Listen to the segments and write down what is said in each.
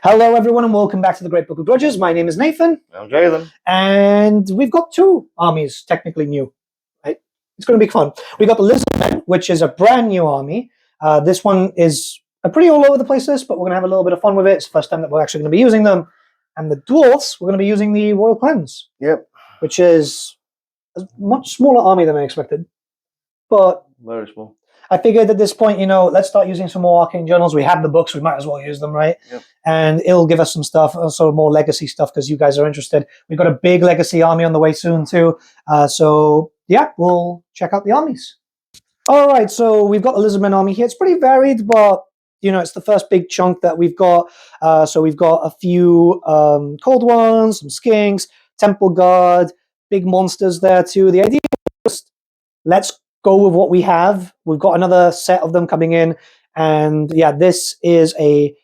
Hello, everyone, and welcome back to the Great Book of Grudges. My name is Nathan. I'm Jalen. And we've got two armies technically new. Right? It's going to be fun. We got the Lizardmen, which is a brand new army. This one is a pretty all over the place list, but we're going to have a little bit of fun with it. It's the first time that we're actually going to be using them. And the Dwarfs, we're going to be using the Royal Clans. Yep. Which is a much smaller army than I expected. But very small. I figured at this point, let's start using some more Arcane Journals. We have the books, we might as well use them, right? Yep. And it'll give us some stuff, also more legacy stuff, because you guys are interested. We've got a big legacy army on the way soon, too. So, yeah, we'll check out the armies. All right, so we've got the Lizardmen army here. It's pretty varied, but, it's the first big chunk that we've got. So we've got a few cold ones, some skinks, Temple Guard, big monsters there, too. The idea is just, let's go with what we have. We've got another set of them coming in, and yeah, this is a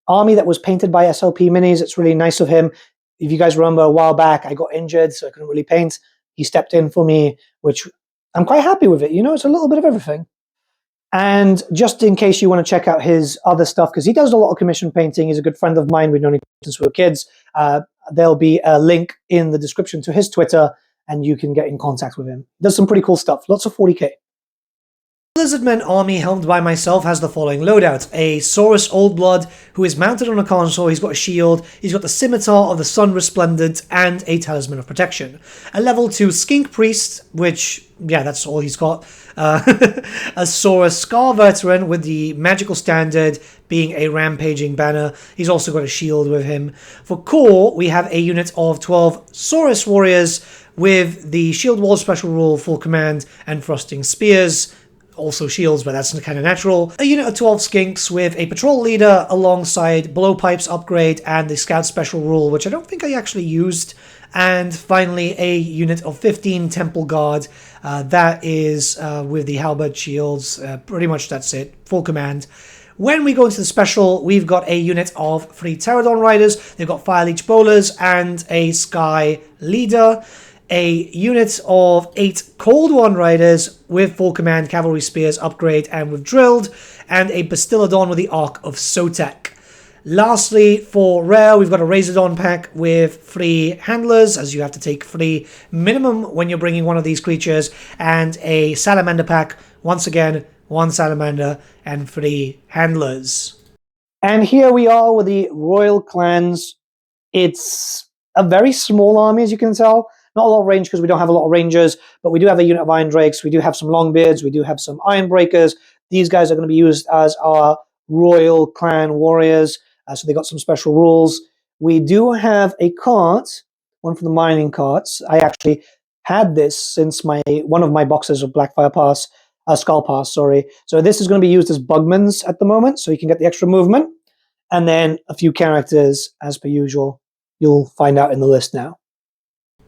army that was painted by SLP Minis. It's really nice of him. If you guys remember, a while back I got injured, so I couldn't really paint. He stepped in for me, which I'm quite happy with it. It's a little bit of everything. And just in case you want to check out his other stuff, because he does a lot of commission painting, he's a good friend of mine. We've known him since we were kids. There'll be a link in the description to his Twitter, and you can get in contact with him. Does some pretty cool stuff. Lots of 40k. The Lizardmen army, helmed by myself, has the following loadout. A Saurus Oldblood, who is mounted on a console. He's got a shield. He's got the Scimitar of the Sun Resplendent and a Talisman of Protection. A level 2 Skink Priest, which, yeah, that's all he's got. A Saurus Scar Veteran with the magical standard being a rampaging banner. He's also got a shield with him. For core, we have a unit of 12 Saurus Warriors with the Shield Wall special rule, full command, and thrusting spears. Also shields, but that's kind of natural. A unit of 12 skinks with a patrol leader alongside blowpipes upgrade and the scout special rule, which I don't think I actually used. And finally, a unit of 15 Temple Guard. That is with the halberd shields. Pretty much that's it. Full command. When we go into the special, we've got a unit of 3 Pterodon Riders. They've got Fire Leech Bowlers and a Sky Leader. A unit of 8 Cold One Riders with full command, cavalry spears, upgrade, and with drilled, and a Bastiladon with the Arc of Sotek. Lastly, for rare, we've got a Razordon pack with 3 handlers, as you have to take 3 minimum when you're bringing one of these creatures, and a Salamander pack, once again, 1 Salamander and 3 handlers. And here we are with the Royal Clans. It's a very small army, as you can tell. Not a lot of range because we don't have a lot of rangers, but we do have a unit of Iron Drakes. We do have some Longbeards. We do have some Iron Breakers. These guys are going to be used as our Royal Clan Warriors, so they got some special rules. We do have a cart, one from the mining carts. I actually had this since one of my boxes of Blackfire Pass, Skull Pass, sorry. So this is going to be used as Bugmans at the moment, so you can get the extra movement. And then a few characters, as per usual, you'll find out in the list now.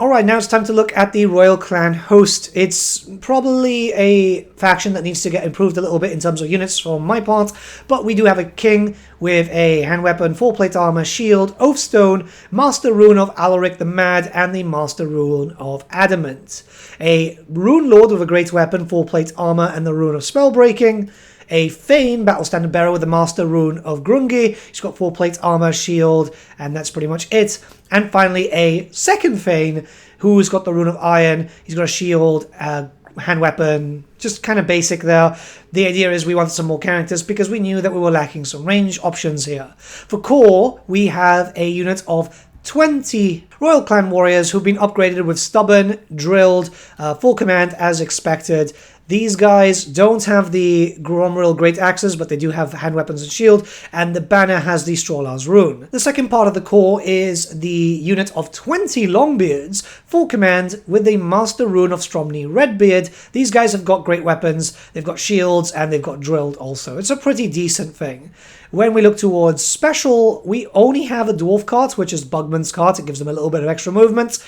Alright, now it's time to look at the Royal Clan host. It's probably a faction that needs to get improved a little bit in terms of units from my part, but we do have a king with a hand weapon, full plate armor, shield, Oathstone, Master Rune of Alaric the Mad, and the Master Rune of Adamant. A Rune Lord with a great weapon, full plate armor, and the Rune of Spellbreaking. A Thane, Battle Standard Bearer with the Master Rune of Grungi. He's got full plate armor, shield, and that's pretty much it. And finally, a second Thane, who's got the Rune of Iron. He's got a shield, hand weapon, just kind of basic there. The idea is we wanted some more characters because we knew that we were lacking some range options here. For core, we have a unit of 20 Royal Clan Warriors who've been upgraded with Stubborn, Drilled, full command as expected. These guys don't have the Gromril Great Axes, but they do have hand weapons and shield, and the banner has the Strollar's Rune. The second part of the core is the unit of 20 Longbeards, full command with the Master Rune of Stromney Redbeard. These guys have got great weapons, they've got shields, and they've got drilled also. It's a pretty decent thing. When we look towards special, we only have a Dwarf cart, which is Bugman's cart. It gives them a little bit of extra movement.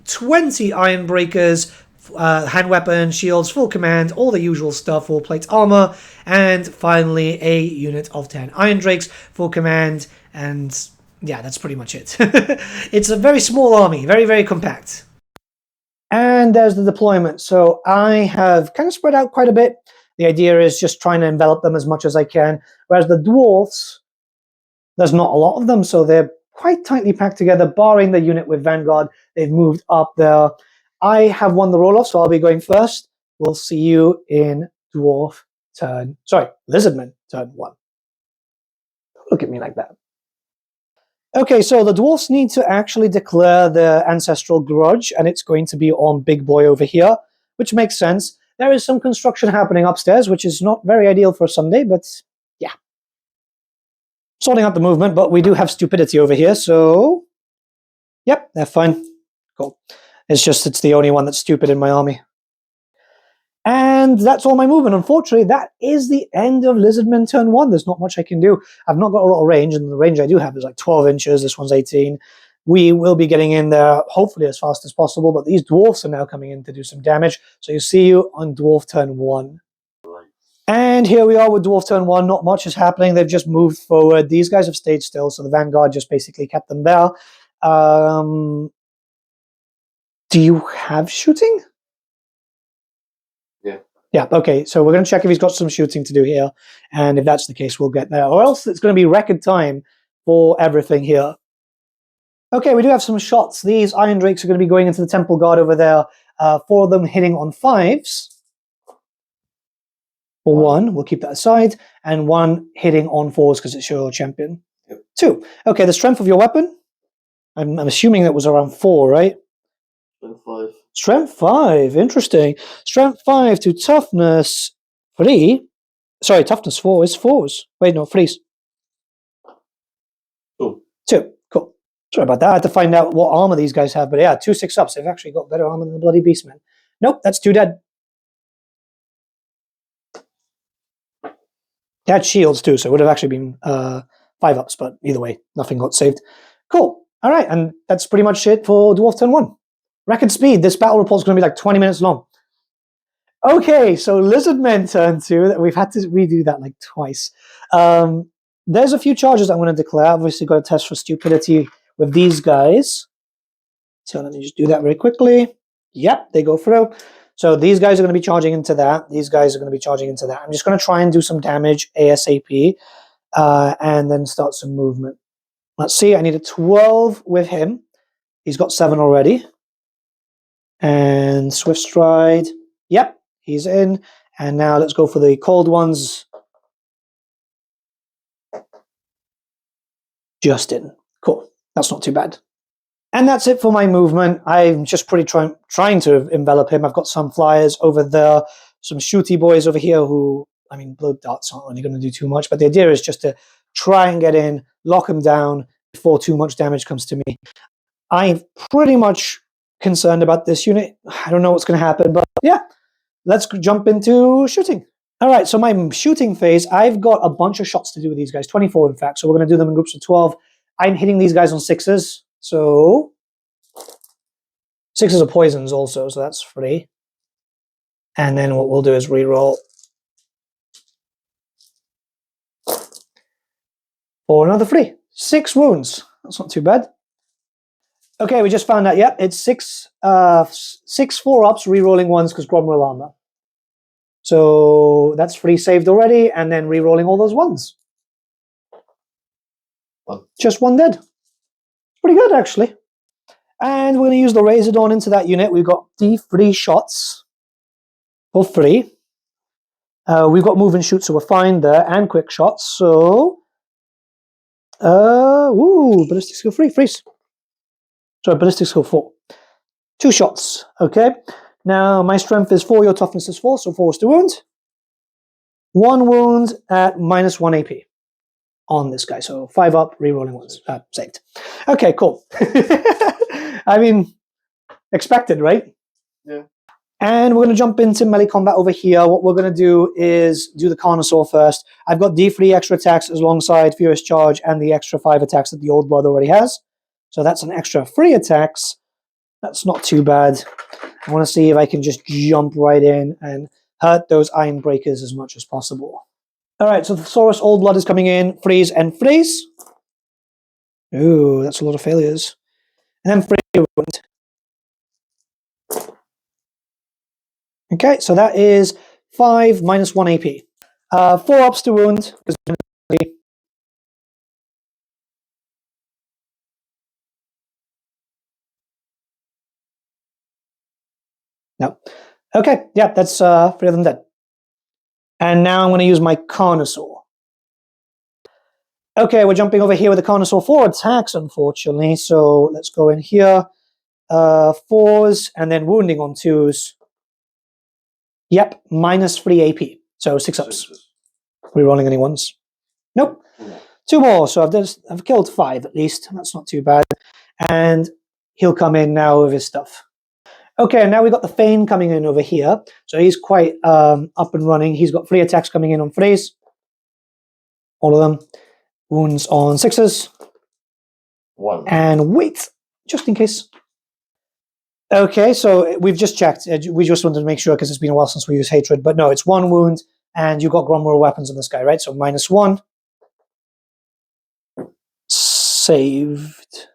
20 Iron Breakers, hand weapon, shields, full command, all the usual stuff, full plate armor, and finally a unit of 10 Iron Drakes, full command, and yeah, that's pretty much it. It's a very small army, very, very compact. And there's the deployment. So I have kind of spread out quite a bit. The idea is just trying to envelop them as much as I can. Whereas the Dwarfs, there's not a lot of them, so they're quite tightly packed together, barring the unit with Vanguard. They've moved up there. I have won the roll-off, so I'll be going first. We'll see you in Dwarf turn... Sorry, Lizardman turn 1. Look at me like that. Okay, so the Dwarfs need to actually declare their ancestral grudge, and it's going to be on Big Boy over here, which makes sense. There is some construction happening upstairs, which is not very ideal for a Sunday, but yeah. Sorting out the movement, but we do have stupidity over here, so... Yep, they're fine. Cool. It's the only one that's stupid in my army. And that's all my movement. Unfortunately, that is the end of Lizardmen turn 1. There's not much I can do. I've not got a lot of range, and the range I do have is like 12 inches. This one's 18. We will be getting in there, hopefully, as fast as possible, but these dwarfs are now coming in to do some damage. So you see you on Dwarf turn 1. And here we are with Dwarf turn 1. Not much is happening. They've just moved forward. These guys have stayed still, so the Vanguard just basically kept them there. Do you have shooting? Yeah, okay, so we're going to check if he's got some shooting to do here, and if that's the case, we'll get there. Or else it's going to be record time for everything here. Okay, we do have some shots. These Iron Drakes are going to be going into the Temple Guard over there. 4 of them hitting on 5s. For 1, we'll keep that aside, and 1 hitting on 4s because it's your champion. Yep. 2. Okay, the strength of your weapon? I'm assuming that was around 4, right? 5. Strength 5, interesting. Strength 5 to toughness 3. Sorry, toughness 4 is 4s. Wait, no, 3s. 2, cool. Sorry about that. I had to find out what armor these guys have, but yeah, 2 6-ups. They've actually got better armor than the bloody Beastmen. Nope, that's 2 dead. They had shields too, so it would have actually been 5-ups, but either way, nothing got saved. Cool. All right, and that's pretty much it for Dwarf turn 1. Record speed. This battle report is going to be like 20 minutes long. Okay, so Lizardmen turn 2. We've had to redo that like twice. There's a few charges I'm going to declare. Obviously, got to test for stupidity with these guys. So let me just do that very quickly. Yep, they go through. So these guys are going to be charging into that. These guys are going to be charging into that. I'm just going to try and do some damage ASAP, and then start some movement. Let's see. I need a 12 with him. He's got 7 already. And Swift Stride, yep, he's in. And now let's go for the cold ones. Just in. Cool. That's not too bad. And that's it for my movement. I'm just pretty trying to envelop him. I've got some flyers over there, some shooty boys over here who, I mean, blood darts aren't really going to do too much, but the idea is just to try and get in, lock him down before too much damage comes to me. I'm pretty much concerned about this unit. I don't know what's going to happen, but yeah, let's jump into shooting. All right, so my shooting phase, I've got a bunch of shots to do with these guys, 24 in fact, so we're going to do them in groups of 12. I'm hitting these guys on 6s, so 6s are poisons also, so that's 3. And then what we'll do is reroll for another 3. 6 wounds. That's not too bad. Okay, we just found out, yep, it's 6 4-ups, re-rolling 1s because Gromwell armor. So that's 3 saved already, and then re-rolling all those 1s. 1. Just 1 dead. Pretty good, actually. And we're going to use the Razor Dawn into that unit. We've got D3 shots for 3. We've got move and shoot, so we're fine there, and quick shots, so... ballistic skill 3, freeze. Sorry, ballistic skill 4. 2 shots, okay? Now, my strength is 4, your toughness is 4, so 4 is to wound. 1 wound at -1 AP on this guy, so 5 up, re-rolling 1s, saved. Okay, cool. I mean, expected, right? Yeah. And we're going to jump into melee combat over here. What we're going to do is do the Carnosaur first. I've got D3 extra attacks alongside Furious Charge and the extra 5 attacks that the Old Blood already has. So that's an extra 3 attacks. That's not too bad. I want to see if I can just jump right in and hurt those Iron Breakers as much as possible. All right, so the Thesaurus Old Blood is coming in. Freeze and freeze. Ooh, that's a lot of failures. And then freeze. Okay, so that is 5 -1 AP. 4 ups to wound. No. Okay, yeah, that's 3 of them dead. And now I'm going to use my Carnosaur. Okay, we're jumping over here with the Carnosaur 4 attacks, unfortunately. So let's go in here. 4s and then wounding on 2s. Yep, -3 AP. So 6 ups. Rerolling any ones? Nope. 2 more. So I've killed 5 at least. That's not too bad. And he'll come in now with his stuff. Okay, now we've got the Fane coming in over here. So he's quite up and running. He's got 3 attacks coming in on frays. All of them. Wounds on 6s. 1. And wait, just in case. Okay, so we've just checked. We just wanted to make sure because it's been a while since we used Hatred. But no, it's 1 wound. And you've got Gromroll weapons on this guy, right? So -1. Saved.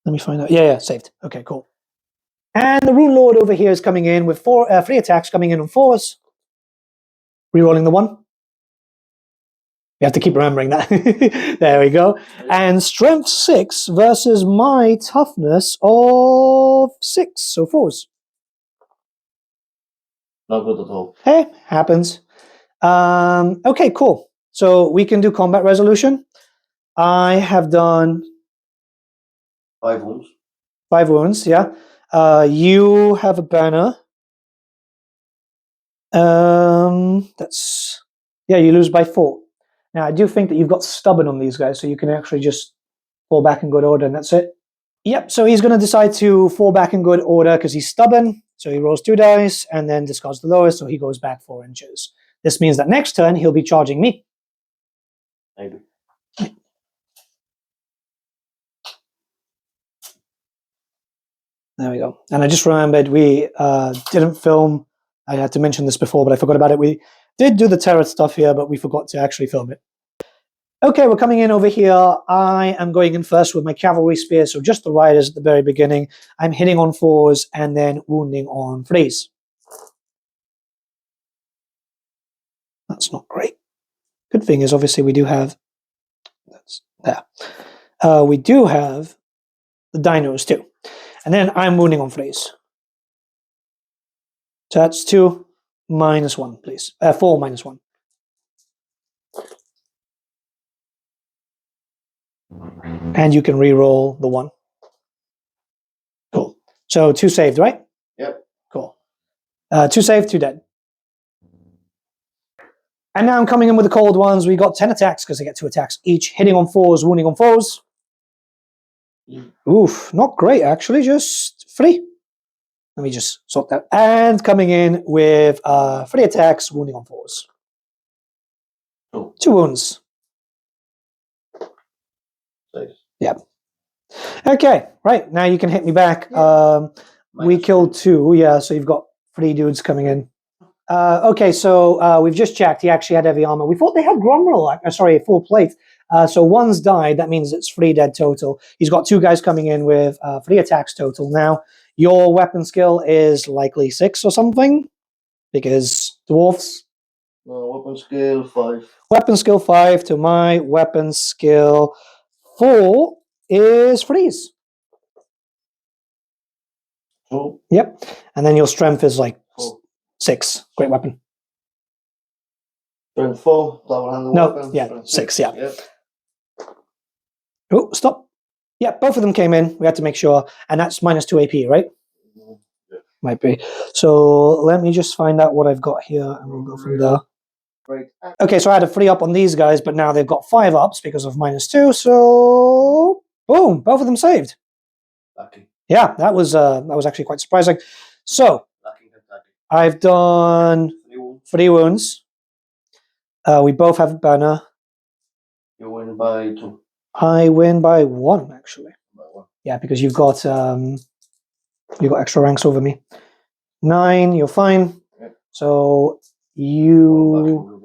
Let me find out. Yeah, saved. Okay, cool. And the Rune Lord over here is coming in with 3 attacks coming in on 4s. Rerolling the 1. You have to keep remembering that. There we go. And strength 6 versus my toughness of 6. So 4s. Not good at all. Hey, happens. Okay, cool. So we can do combat resolution. I have done 5 wounds. 5 wounds, yeah. You have a banner. That's... Yeah, you lose by 4. Now, I do think that you've got stubborn on these guys, so you can actually just fall back in good order, and that's it. Yep, so he's going to decide to fall back in good order because he's stubborn. So he rolls 2 dice and then discards the lowest, so he goes back 4 inches. This means that next turn, he'll be charging me. Maybe. There we go. And I just remembered we didn't film. I had to mention this before, but I forgot about it. We did do the turret stuff here, but we forgot to actually film it. Okay, we're coming in over here. I am going in first with my cavalry spear, so just the riders at the very beginning. I'm hitting on 4s and then wounding on 3s. That's not great. Good thing is, obviously, we do have... That's there. We do have the dinos, too. And then I'm wounding on 3s. So that's 2 -1, please. 4 -1. And you can re-roll the 1. Cool. So 2 saved, right? Yep. Cool. 2 saved, 2 dead. And now I'm coming in with the cold ones. We got 10 attacks because they get 2 attacks each. Hitting on 4s, wounding on 4s. Oof, not great actually, just 3. Let me just sort that. And coming in with 3 attacks, wounding on 4s. 2 wounds. Nice. Yep. Okay, right, now you can hit me back. We killed 2, yeah, so you've got 3 dudes coming in. Okay, so we've just checked. He actually had heavy armor. We thought they had Gromroll, sorry, full plate. So 1's died. That means it's 3 dead total. He's got 2 guys coming in with 3 attacks total. Now, your weapon skill is likely 6 or something, because dwarfs. Weapon skill 5. Weapon skill 5 to my weapon skill 4 is freeze. Oh. Yep, and then your strength is like 4. 6. Great weapon. Strength 4. Double-handed weapon. Yeah, Strength 6. Yeah. Yep. Oh, stop. Yeah, both of them came in. We had to make sure, and that's -2 AP, right? Yeah. Might be. So let me just find out what I've got here, and we'll go from there. Great. Okay, so I had a 3 up on these guys, but now they've got 5 ups because of -2. So boom, both of them saved. Lucky. Yeah, that was actually quite surprising. So Lucky. I've done 3 wounds. We both have a banner. You win by 2. I win by 1, actually. By 1. Yeah, because you've got extra ranks over me. 9, you're fine. Yep. So you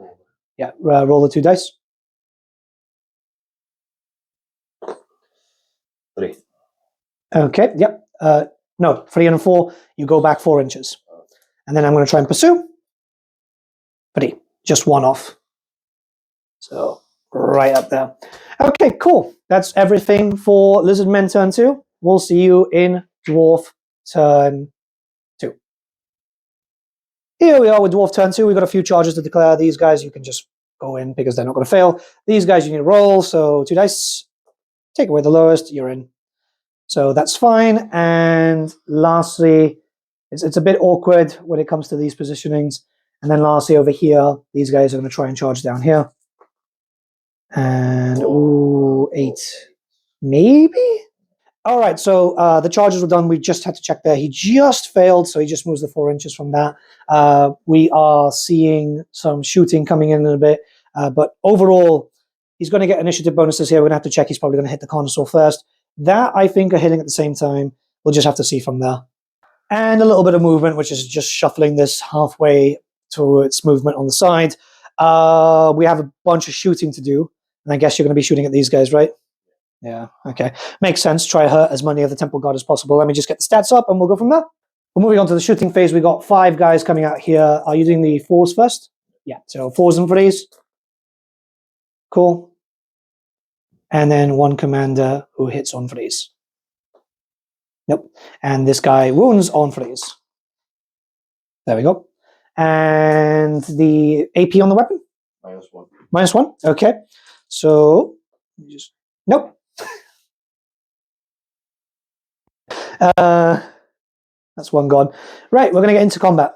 roll the 2 dice. 3. Okay, yep. No, 3 and 4, you go back 4 inches. And then I'm going to try and pursue. 3, just 1 off. So, right up there. Okay, cool. That's everything for Lizardmen turn 2. We'll see you in Dwarf turn Here we are with Dwarf turn 2. We've got a few charges to declare. These guys you can just go in because they're not going to fail. These guys you need to roll, so 2 dice. Take away the lowest, you're in. So that's fine. And lastly, it's a bit awkward when it comes to these positionings. And then lastly over here, these guys are going to try and charge down here. And, ooh, 8. Maybe? All right, so the charges were done. We just had to check there. He just failed, so he just moves the 4 inches from that. We are seeing some shooting coming in a bit. But overall, he's going to get initiative bonuses here. We're going to have to check. He's probably going to hit the connoisseur first. That, I think, are hitting at the same time. We'll just have to see from there. And a little bit of movement, which is just shuffling this halfway towards movement on the side. We have a bunch of shooting to do. And I guess you're going to be shooting at these guys, right? Yeah, okay. Makes sense. Try hurt as many of the temple guard as possible. Let me just get the stats up and we'll go from there. We're moving on to the shooting phase. We got 5 guys coming out here. Are you doing the 4s first? Yeah, so 4s and 3s. Cool. And then 1 commander who hits on 3s. Nope. And this guy wounds on 3s. There we go. And the AP on the weapon? -1. -1? Okay. So, just, nope. That's 1 gone. Right, we're going to get into combat.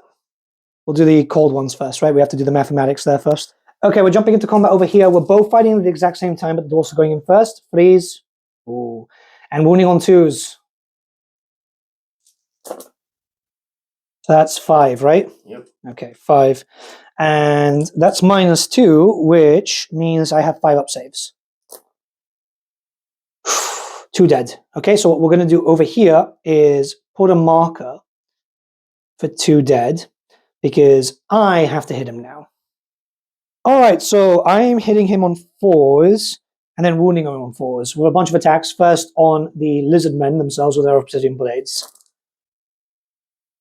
We'll do the cold ones first, right? We have to do the mathematics there first. Okay, we're jumping into combat over here. We're both fighting at the exact same time, but the dwarfs are going in first. 3s. Ooh. And wounding on 2s. So that's 5, right? Yep. Okay, 5. And that's -2, which means I have 5 up saves. 2 dead. Okay, so what we're going to do over here is put a marker for 2 dead because I have to hit him now. All right, so I'm hitting him on 4s and then wounding him on 4s with a bunch of attacks. First on the Lizardmen themselves with their obsidian blades.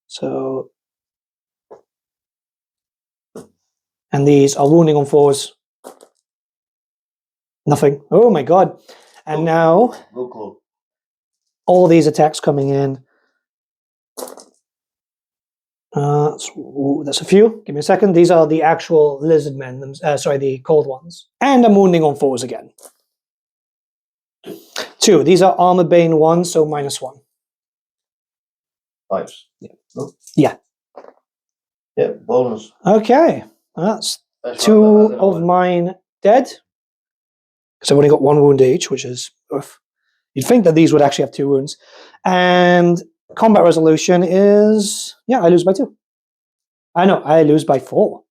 So, and these are wounding on 4s. Nothing. Oh my god. And now, all these attacks coming in. That's a few. Give me a second. These are the actual Lizardmen, sorry, the cold ones. And I'm wounding on 4s again. 2. These are armor bane 1, so -1. 5s. Yeah. No? Yeah. Yeah, bonus. Okay. That's 2 of mine dead. Because I've only got 1 wound each, which is oof. You'd think that these would actually have 2 wounds. And combat resolution is, yeah, I lose by 2. I know, I lose by 4.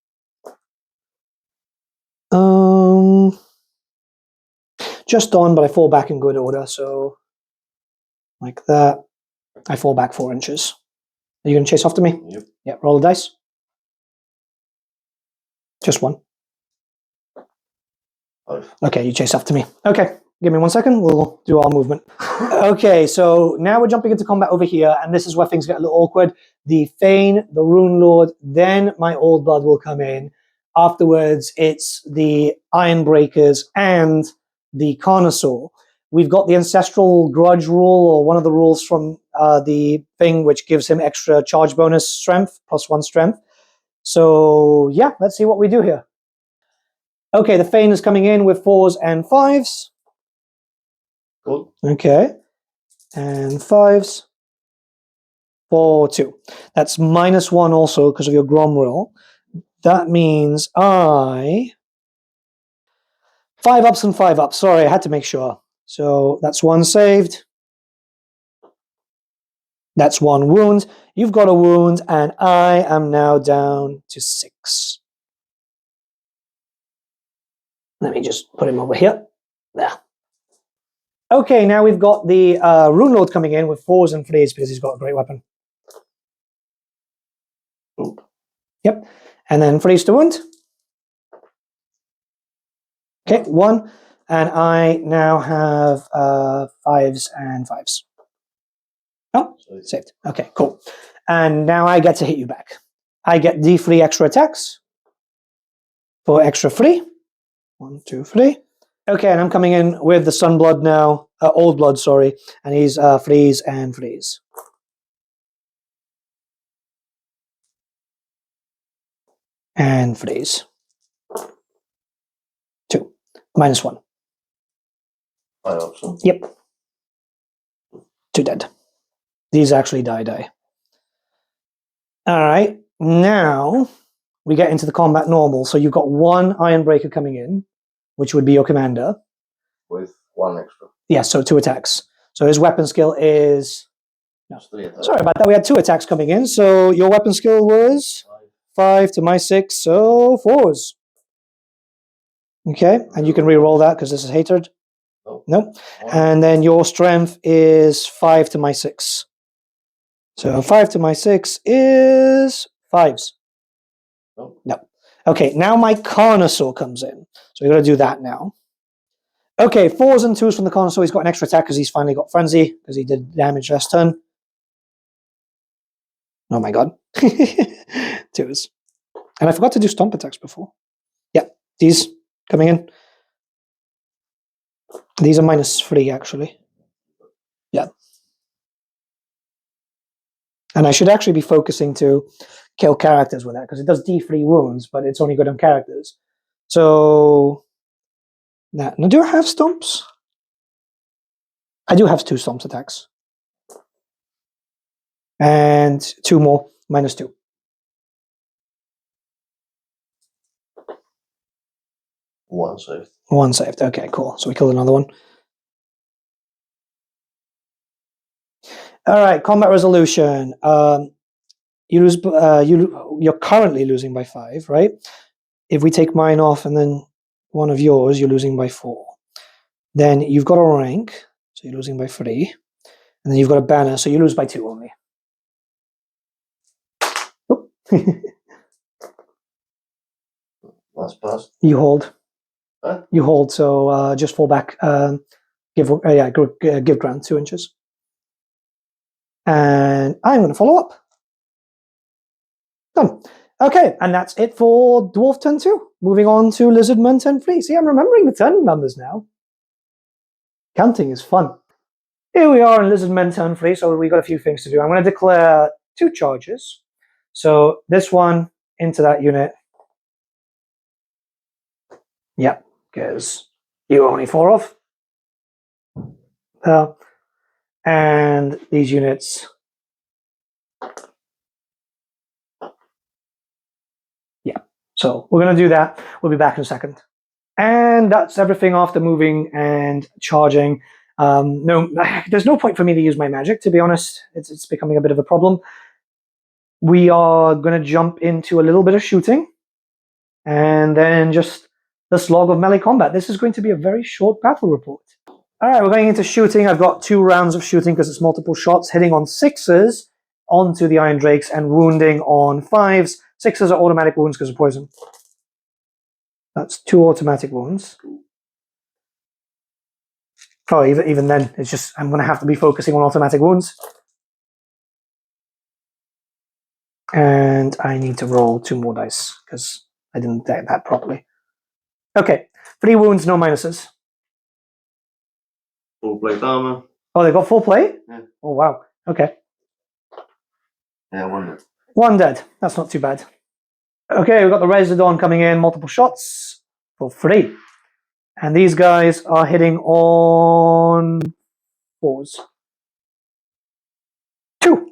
Just on, but I fall back in good order, so like that. I fall back 4 inches. Are you going to chase after me? Yep. Yeah, roll the dice. Just 1. 5. Okay, you chase after me. Okay, give me 1 second. We'll do our movement. Okay, so now we're jumping into combat over here, and this is where things get a little awkward. The Thane, the Rune Lord, then my Old Blood will come in. Afterwards, it's the Ironbreakers and the Carnosaur. We've got the Ancestral Grudge rule, or one of the rules from the thing, which gives him extra charge bonus strength, +1 strength. So, yeah, let's see what we do here. Okay, the Thane is coming in with 4s and 5s. Cool. Okay. And 5s. 4, 2. That's -1 also because of your Grom roll. That means 5 ups and 5 ups. Sorry, I had to make sure. So that's 1 saved. That's 1 wound. You've got a wound, and I am now down to 6. Let me just put him over here. There. Okay, now we've got the Rune Lord coming in with 4s and 3s because he's got a great weapon. Oop. Yep. And then 3s to wound. Okay, 1. And I now have 5s and 5s. Oh, saved. Okay, cool. And now I get to hit you back. I get D3 extra attacks for extra 3. 1, 2, 3. Okay, and I'm coming in with the Sunblood now. Old Blood, sorry. And he's 3s and 3s. And freeze. 2. -1. I hope so. Yep. 2 dead. These actually die. Alright, now we get into the combat normal. So you've got 1 Ironbreaker coming in, which would be your commander. With 1 extra. Yeah, so 2 attacks. So his weapon skill is... No, 3 attacks. sorry about that. We had 2 attacks coming in. So your weapon skill was 5 to -6, so 4s. Okay, and you can re-roll that because this is hatred. Nope. And then your strength is 5 to -6. So 5 to -6 is 5s. No. Okay, now my Carnosaur comes in. So we're going to do that now. Okay, 4s and 2s from the Carnosaur. He's got an extra attack because he's finally got Frenzy, because he did damage last turn. Oh my god. 2s. And I forgot to do Stomp attacks before. Yeah, these coming in. These are -3, actually. Yeah. And I should actually be focusing to kill characters with that, because it does D3 wounds, but it's only good on characters. So... Now, do I have Stomps? I do have 2 Stomps attacks. And 2 more, -2. One saved. 1 saved. Okay, cool. So we killed another one. All right, combat resolution. You lose. You're currently losing by 5, right? If we take mine off and then one of yours, you're losing by 4. Then you've got a rank, so you're losing by 3, and then you've got a banner, so you lose by 2 only. Oh. Last pass. You hold. Huh? You hold. So just fall back. Give ground 2 inches. And I'm going to follow up. Done. Okay, and that's it for Dwarf turn 2. Moving on to Lizardmen turn 3. See, I'm remembering the turn numbers now. Counting is fun. Here we are in Lizardmen turn 3, so we've got a few things to do. I'm going to declare 2 charges. So this one into that unit. Yep, because you only 4 off. And these units. Yeah, so we're going to do that. We'll be back in a second. And that's everything after moving and charging. No, there's no point for me to use my magic, to be honest. It's becoming a bit of a problem. We are going to jump into a little bit of shooting. And then just the slog of melee combat. This is going to be a very short battle report. All right, we're going into shooting. I've got 2 rounds of shooting because it's multiple shots, hitting on 6s onto the Iron Drakes and wounding on 5s. 6s are automatic wounds because of poison. That's 2 automatic wounds. Oh, even then, it's just, I'm going to have to be focusing on automatic wounds. And I need to roll 2 more dice because I didn't get that properly. Okay, 3 wounds, no minuses. Full plate armor. Oh, they got full plate? Yeah. Oh, wow. Okay. Yeah, 1 dead. 1 dead. That's not too bad. Okay, we've got the Residon coming in, multiple shots for 3. And these guys are hitting on 4s. 2.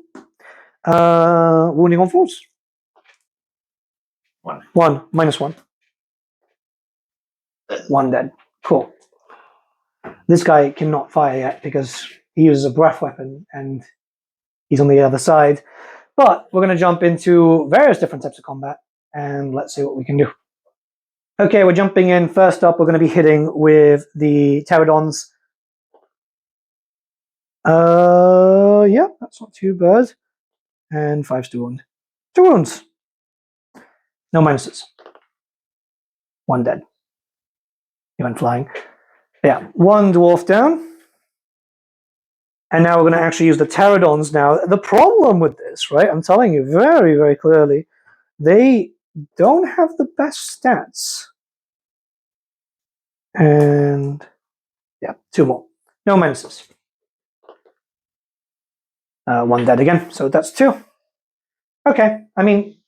Wounding on 4s. 1. 1, -1. Dead. 1 dead. Cool. This guy cannot fire yet because he uses a breath weapon and he's on the other side. But we're going to jump into various different types of combat and let's see what we can do. Okay, we're jumping in. First up, we're going to be hitting with the Pterodons. Yeah, that's not too bad. And 5 to wound. 2 wounds. No minuses. 1 dead. He went flying. Yeah, 1 dwarf down. And now we're going to actually use the Pterodons now. The problem with this, right, I'm telling you very, very clearly, they don't have the best stats. And, yeah, 2 more. No minuses. 1 dead again, so that's 2. Okay, I mean,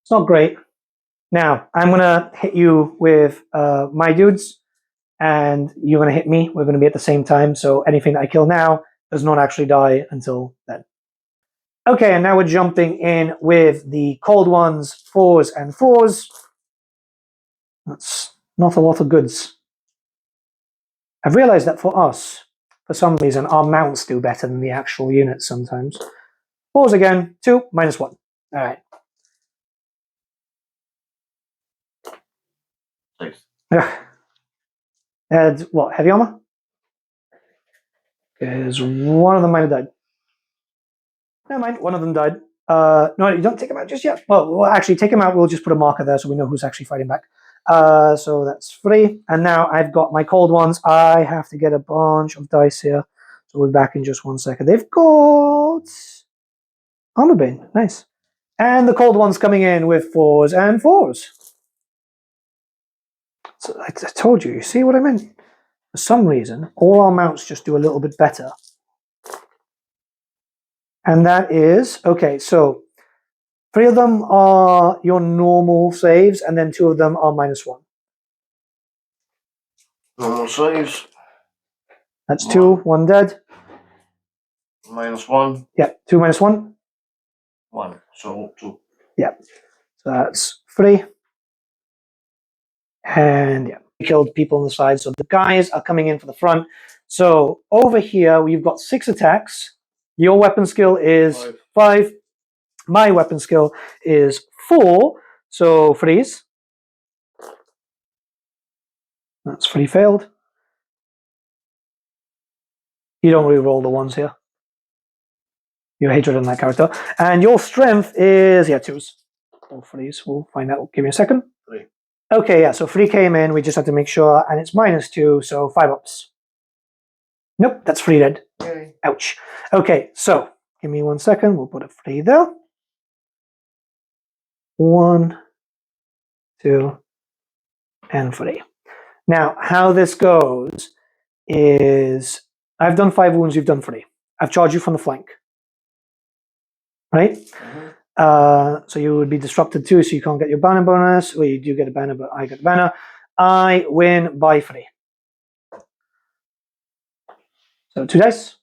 It's not great. Now, I'm going to hit you with my dudes, and you're going to hit me. We're going to be at the same time, so anything that I kill now does not actually die until then. Okay, and now we're jumping in with the cold ones, 4s and 4s. That's not a lot of goods. I've realized that for us, for some reason, our mounts do better than the actual units sometimes. 4s again, 2, -1. All right. 6. And what, heavy armor? Because one of them might have died. Never mind, one of them died. No, you don't take him out just yet. Well, we'll actually take him out. We'll just put a marker there so we know who's actually fighting back. So that's 3. And now I've got my cold ones. I have to get a bunch of dice here. So we'll be back in just 1 second. They've got armor bane. Nice. And the cold ones coming in with 4s and 4s. So I told you. You see what I meant? For some reason, all our mounts just do a little bit better. And that is, okay, so 3 of them are your normal saves, and then 2 of them are -1. Normal saves. That's 2, 1 dead. -1. Yeah, 2 -1. 1. So 2. Yeah, so that's 3. And yeah, we killed people on the side. So the guys are coming in for the front. So over here, we've got 6 attacks. Your weapon skill is 5. My weapon skill is 4. So freeze. That's 3 failed. You don't re-roll the ones here. Your hatred on that character. And your strength is, yeah, 2s. Or 3s. We'll find out. Give me a second. 3. Okay, yeah, so 3 came in. We just have to make sure. And it's -2, so 5 ups. Nope, that's 3 dead. Yay. Ouch. Okay, so give me 1 second. We'll put a 3 there. 1, 2, and 3. Now, how this goes is I've done 5 wounds, you've done 3. I've charged you from the flank. Right? So you would be disrupted too, so you can't get your banner bonus. Well, you do get a banner, but I get the banner. I win by 3. So 2 dice.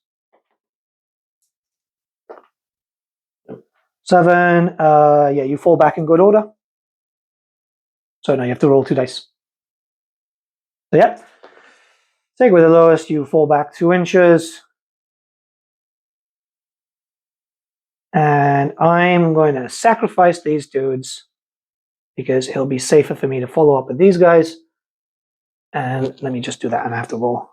7. Yeah, you fall back in good order. So now you have to roll 2 dice. So yeah. Take with the lowest, you fall back 2 inches. And I'm going to sacrifice these dudes because it'll be safer for me to follow up with these guys. And let me just do that, and I have to roll.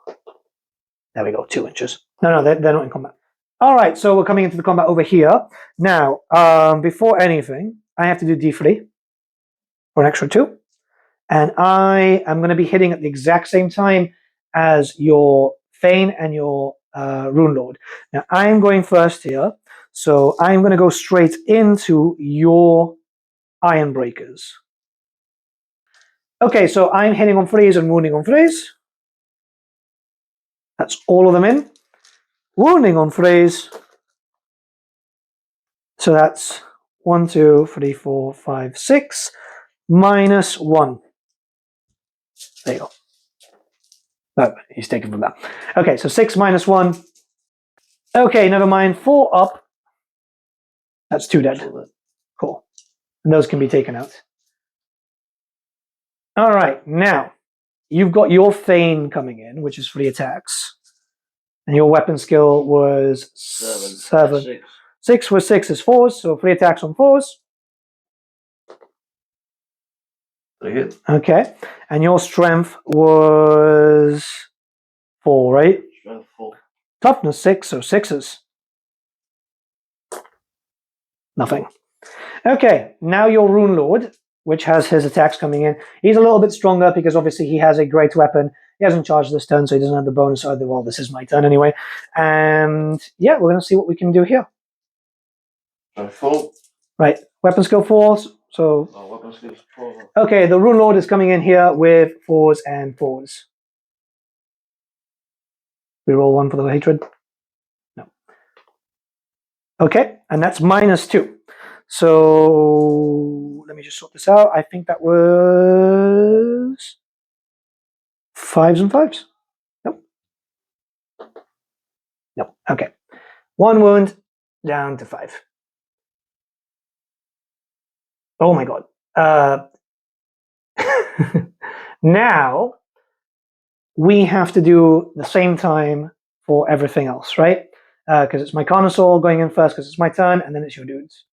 There we go, 2 inches. No, they're not in combat. All right, so we're coming into the combat over here. Now, before anything, I have to do D3 for an extra 2. And I am going to be hitting at the exact same time as your Thane and your Rune Lord. Now, I'm going first here. So I'm going to go straight into your Iron Breakers. Okay, so I'm hitting on 3s and wounding on 3s. That's all of them in. Wounding on 3s. So that's 1, 2, 3, 4, 5, 6. -1. There you go. No, he's taken from that. Okay, so 6 -1. Okay, never mind. 4 up. That's 2 dead. Cool. And those can be taken out. All right, now you've got your Thane coming in, which is 3 attacks. And your weapon skill was 7. 6. 6 was 6 is 4s, so 3 attacks on 4s. 3 hit. Okay, and your strength was 4, right? Strength 4. Toughness 6, so 6s. Nothing. Okay, now your Rune Lord, which has his attacks coming in. He's a little bit stronger because obviously he has a great weapon. He hasn't charged this turn, so he doesn't have the bonus either. Well, this is my turn anyway. And yeah, we're going to see what we can do here. Strength 4. Right, weapon skill 4s. So, Oh, weapon skill 4. okay, the Rune Lord is coming in here with 4s and 4s. We roll 1 for the hatred. No. Okay, and that's -2. So let me just sort this out. I think that was 5s and 5s. Nope. Nope. Okay. 1 wound down to 5. Oh my god. Now we have to do the same time for everything else, right? Because it's my Carnosaur going in first because it's my turn, and then it's your dudes.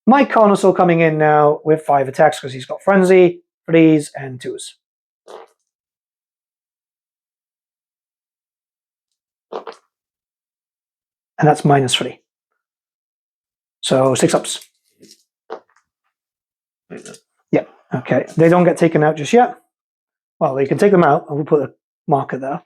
My Carnosaur coming in now with 5 attacks because he's got Frenzy, 3s, and 2s. And that's -3. So 6 ups. Yeah, okay. They don't get taken out just yet. Well, you can take them out, and we'll put a marker there.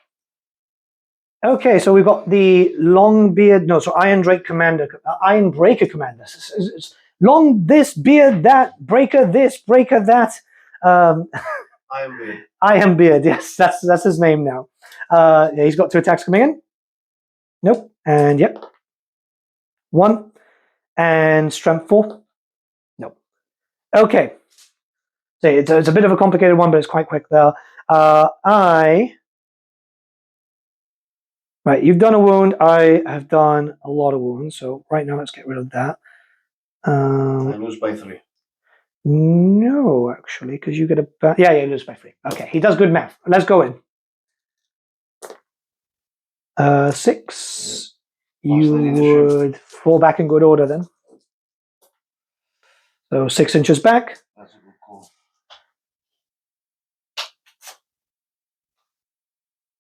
Okay, so we've got the Longbeard, no, so Iron Drake Commander, Iron Breaker Commander. It's long this, beard that, breaker this, breaker that. Iron Beard. Iron Beard, yes, that's his name now. Yeah, he's got 2 attacks coming in. Nope, and yep. 1, and Strength 4. Nope. Okay. So it's a bit of a complicated one, but it's quite quick there. Right, you've done a wound. I have done a lot of wounds. So right now, let's get rid of that. I lose by 3. No, actually, because you get a... Yeah, you lose by 3. Okay, he does good math. Let's go in. 6. You would fall back in good order then. So 6 inches back. That's a good call.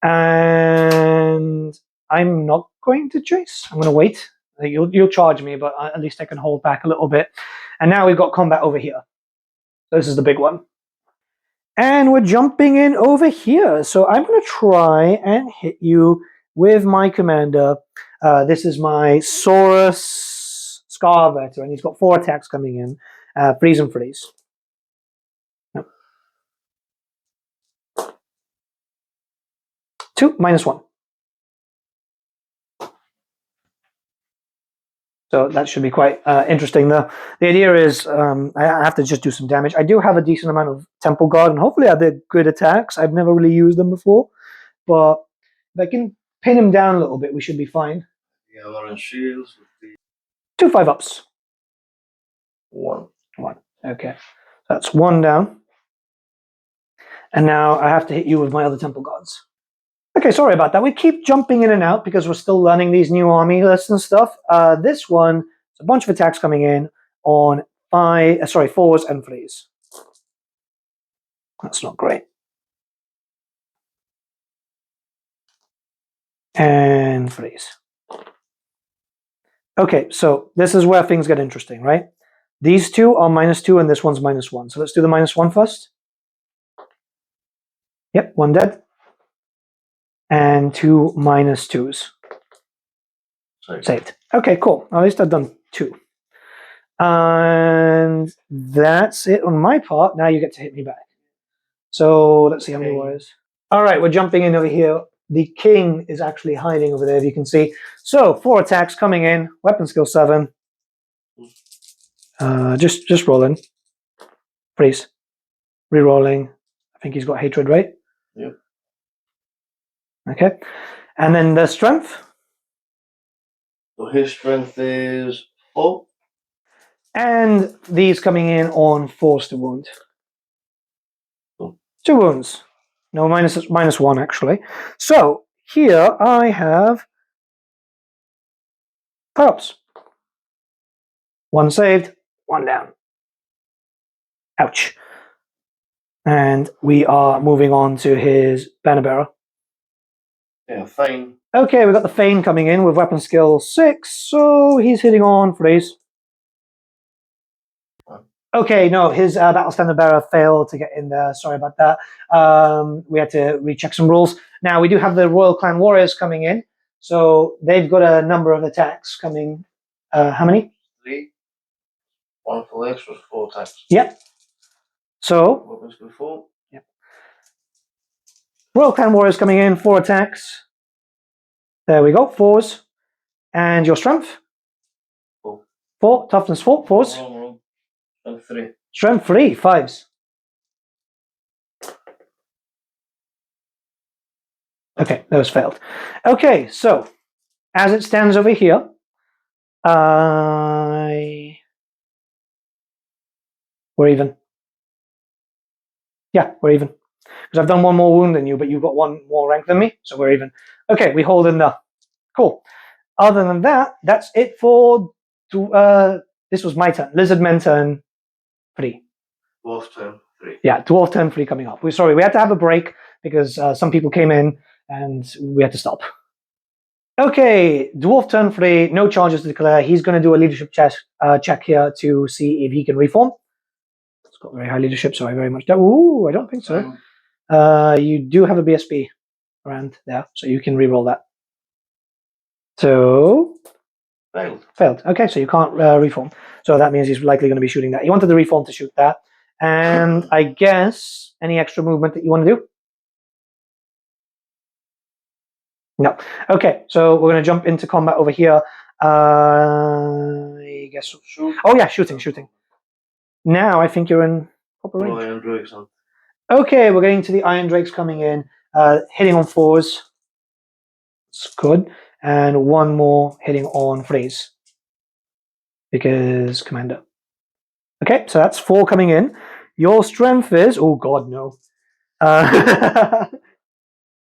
And I'm not going to chase. I'm going to wait. You'll charge me, but at least I can hold back a little bit. And now we've got combat over here. So this is the big one. And we're jumping in over here. So I'm going to try and hit you with my commander. This is my Saurus Scarvetter, and he's got 4 attacks coming in. Freeze and freeze. No. 2, -1. So that should be quite interesting. The idea is I have to just do some damage. I do have a decent amount of Temple Guard, and hopefully they're good attacks. I've never really used them before, but if I can pin him down a little bit, we should be fine. Yeah, orange shields would be 2 5-ups. 1. 1. Okay, that's 1 down. And now I have to hit you with my other Temple Guards. Okay, sorry about that. We keep jumping in and out because we're still learning these new army lists and stuff. This one, it's a bunch of attacks coming in on 4s and 3s. That's not great. And 3s. Okay, so this is where things get interesting, right? These 2 are -2 and this one's -1. So let's do the -1 first. Yep, 1 dead. And 2 -2s. Saved. Okay, cool. At least I've done 2. And that's it on my part. Now you get to hit me back. So let's see how many warriors. All right, we're jumping in over here. The king is actually hiding over there, if you can see. So 4 attacks coming in. Weapon skill 7. Just rolling. Freeze. Rerolling. I think he's got hatred, right? Yep. Okay. And then the strength. So his strength is 4. And these coming in on force to wound. 2 wounds. No, -1 actually. So here I have pops. 1 saved, 1 down. Ouch. And we are moving on to his banner bearer. Yeah, fine. Okay, we've got the Fane coming in with weapon skill 6, so he's hitting on freeze. Okay, no, his battle standard bearer failed to get in there. Sorry about that. We had to recheck some rules. Now we do have the Royal Clan Warriors coming in, so they've got a number of attacks coming. How many? 3. 1 for the extras, 4 attacks. Yep. So Weapons skill 4. yep. Royal Clan Warriors coming in, 4 attacks. There we go, 4s. And your strength? 4. 4, toughness 4, 4s. Wrong. And 3. Strength 3, 5s. Okay, those failed. Okay, so as it stands over here, we're even. Yeah, we're even. Because I've done one more wound than you, but you've got one more rank than me, so we're even. Okay, we hold in there. Cool. Other than that, that's it for. This was my turn. Lizardmen turn 3. Dwarf turn 3. Yeah, Dwarf turn 3 coming up. We had to have a break because some people came in and we had to stop. Okay, Dwarf turn 3, no charges to declare. He's going to do a leadership check here to see if he can reform. It's got very high leadership, so I very much don't. Ooh, I don't think so. You do have a BSB around there, so you can reroll that. So failed. Okay, so you can't reform. So that means he's likely going to be shooting that. He wanted the reform to shoot that. And I guess any extra movement that you want to do? No. Okay, so we're going to jump into combat over here. I guess. Oh yeah, shooting. Now I think you're in proper range. Iron Drakes on. Okay, we're getting to the Iron Drakes coming in, hitting on 4s. It's good. And one more hitting on 3s. Because commander. Okay, so that's 4 coming in. Your strength is... Oh god, no.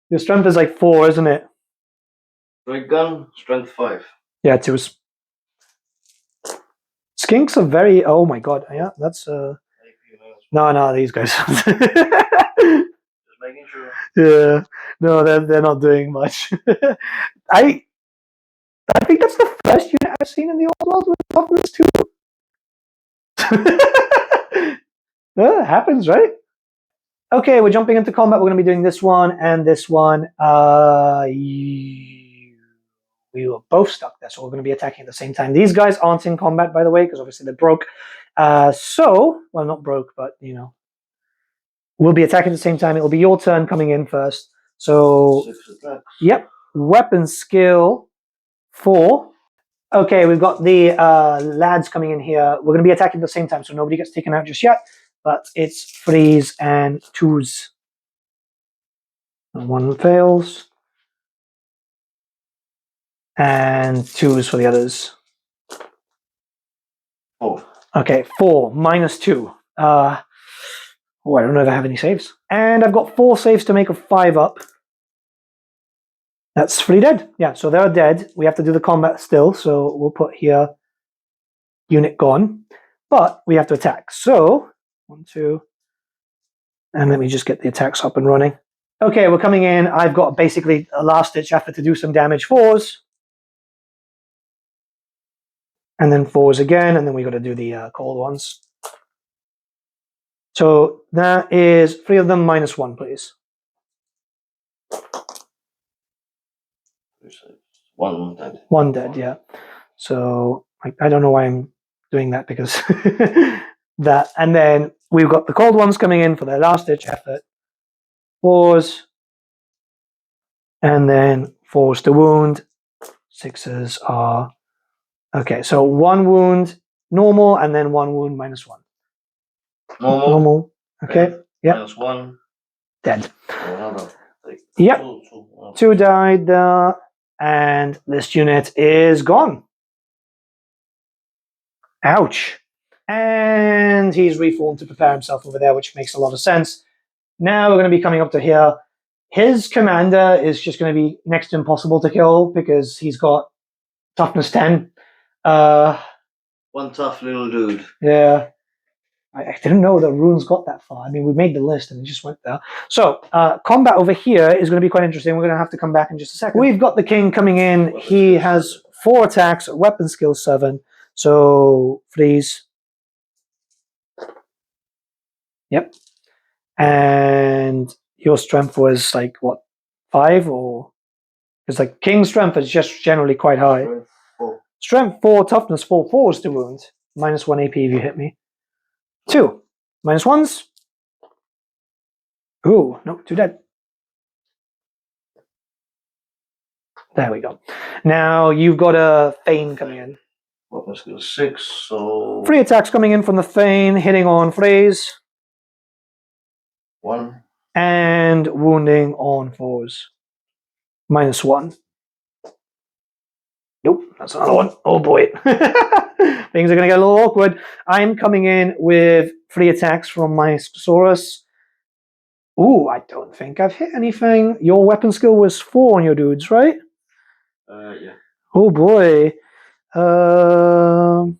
Your strength is like 4, isn't it? Right gun, strength 5. Yeah, 2s. Skinks are very... Oh my god, yeah, that's... No, these guys. Just making sure. Yeah, no, they're not doing much. I think that's the first unit I've seen in the old world with toughness too. Well, it happens, right? Okay, we're jumping into combat. We're going to be doing this one and this one. We were both stuck there, so we're going to be attacking at the same time. These guys aren't in combat, by the way, because obviously they're broke. Well, not broke, but, you know. We'll be attacking at the same time. It'll be your turn coming in first. So, 6 attacks. Yep. Weapon skill 4. Okay, we've got the lads coming in here. We're going to be attacking at the same time, so nobody gets taken out just yet. But it's 3s and 2s. And 1 fails. And 2s for the others. 4. Okay, 4 minus 2. I don't know if I have any saves. And I've got 4 saves to make a 5 up. That's 3 dead. Yeah, so they're dead. We have to do the combat still, so we'll put here unit gone. But we have to attack. So, 1, 2. And let me just get the attacks up and running. Okay, we're coming in. I've got basically a last-ditch effort to do some damage. 4s. And then 4s again, and then we got to do the cold ones. So that is 3 of them minus 1, please. 1 dead. 1 dead, yeah. So I don't know why I'm doing that because that. And then we've got the cold ones coming in for their last-ditch effort. 4s. And then 4s to wound. 6s are... Okay, so 1 wound normal, and then 1 wound minus 1. Normal. Okay. Yeah. Minus 1. Dead. Another. Yep. 2 died there, and this unit is gone. Ouch. And he's reformed to prepare himself over there, which makes a lot of sense. Now we're going to be coming up to here. His commander is just going to be next to impossible to kill because he's got toughness 10. 1 tough little dude. Yeah. I didn't know the runes got that far. I mean, we made the list and it just went there. So, combat over here is going to be quite interesting. We're going to have to come back in just a second. We've got the king coming in. He has 4 attacks, weapon skill 7. So, freeze. Yep. And your strength was like, what, 5? Or... Because like king's strength is just generally quite high. Strength 4, toughness 4, 4s to wound. Minus 1 AP if you hit me. 2. Minus 1s. Ooh, no, 2 dead. There we go. Now you've got a feign coming in. Weapon skill 6, so 3 attacks coming in from the Thane, hitting on frays, 1. and wounding on fours. -1. Nope, that's another one. Oh boy. Things are going to get a little awkward. I'm coming in with 3 attacks from my Saurus. Ooh, I don't think I've hit anything. Your weapon skill was 4 on your dudes, right? Yeah. Oh boy. 5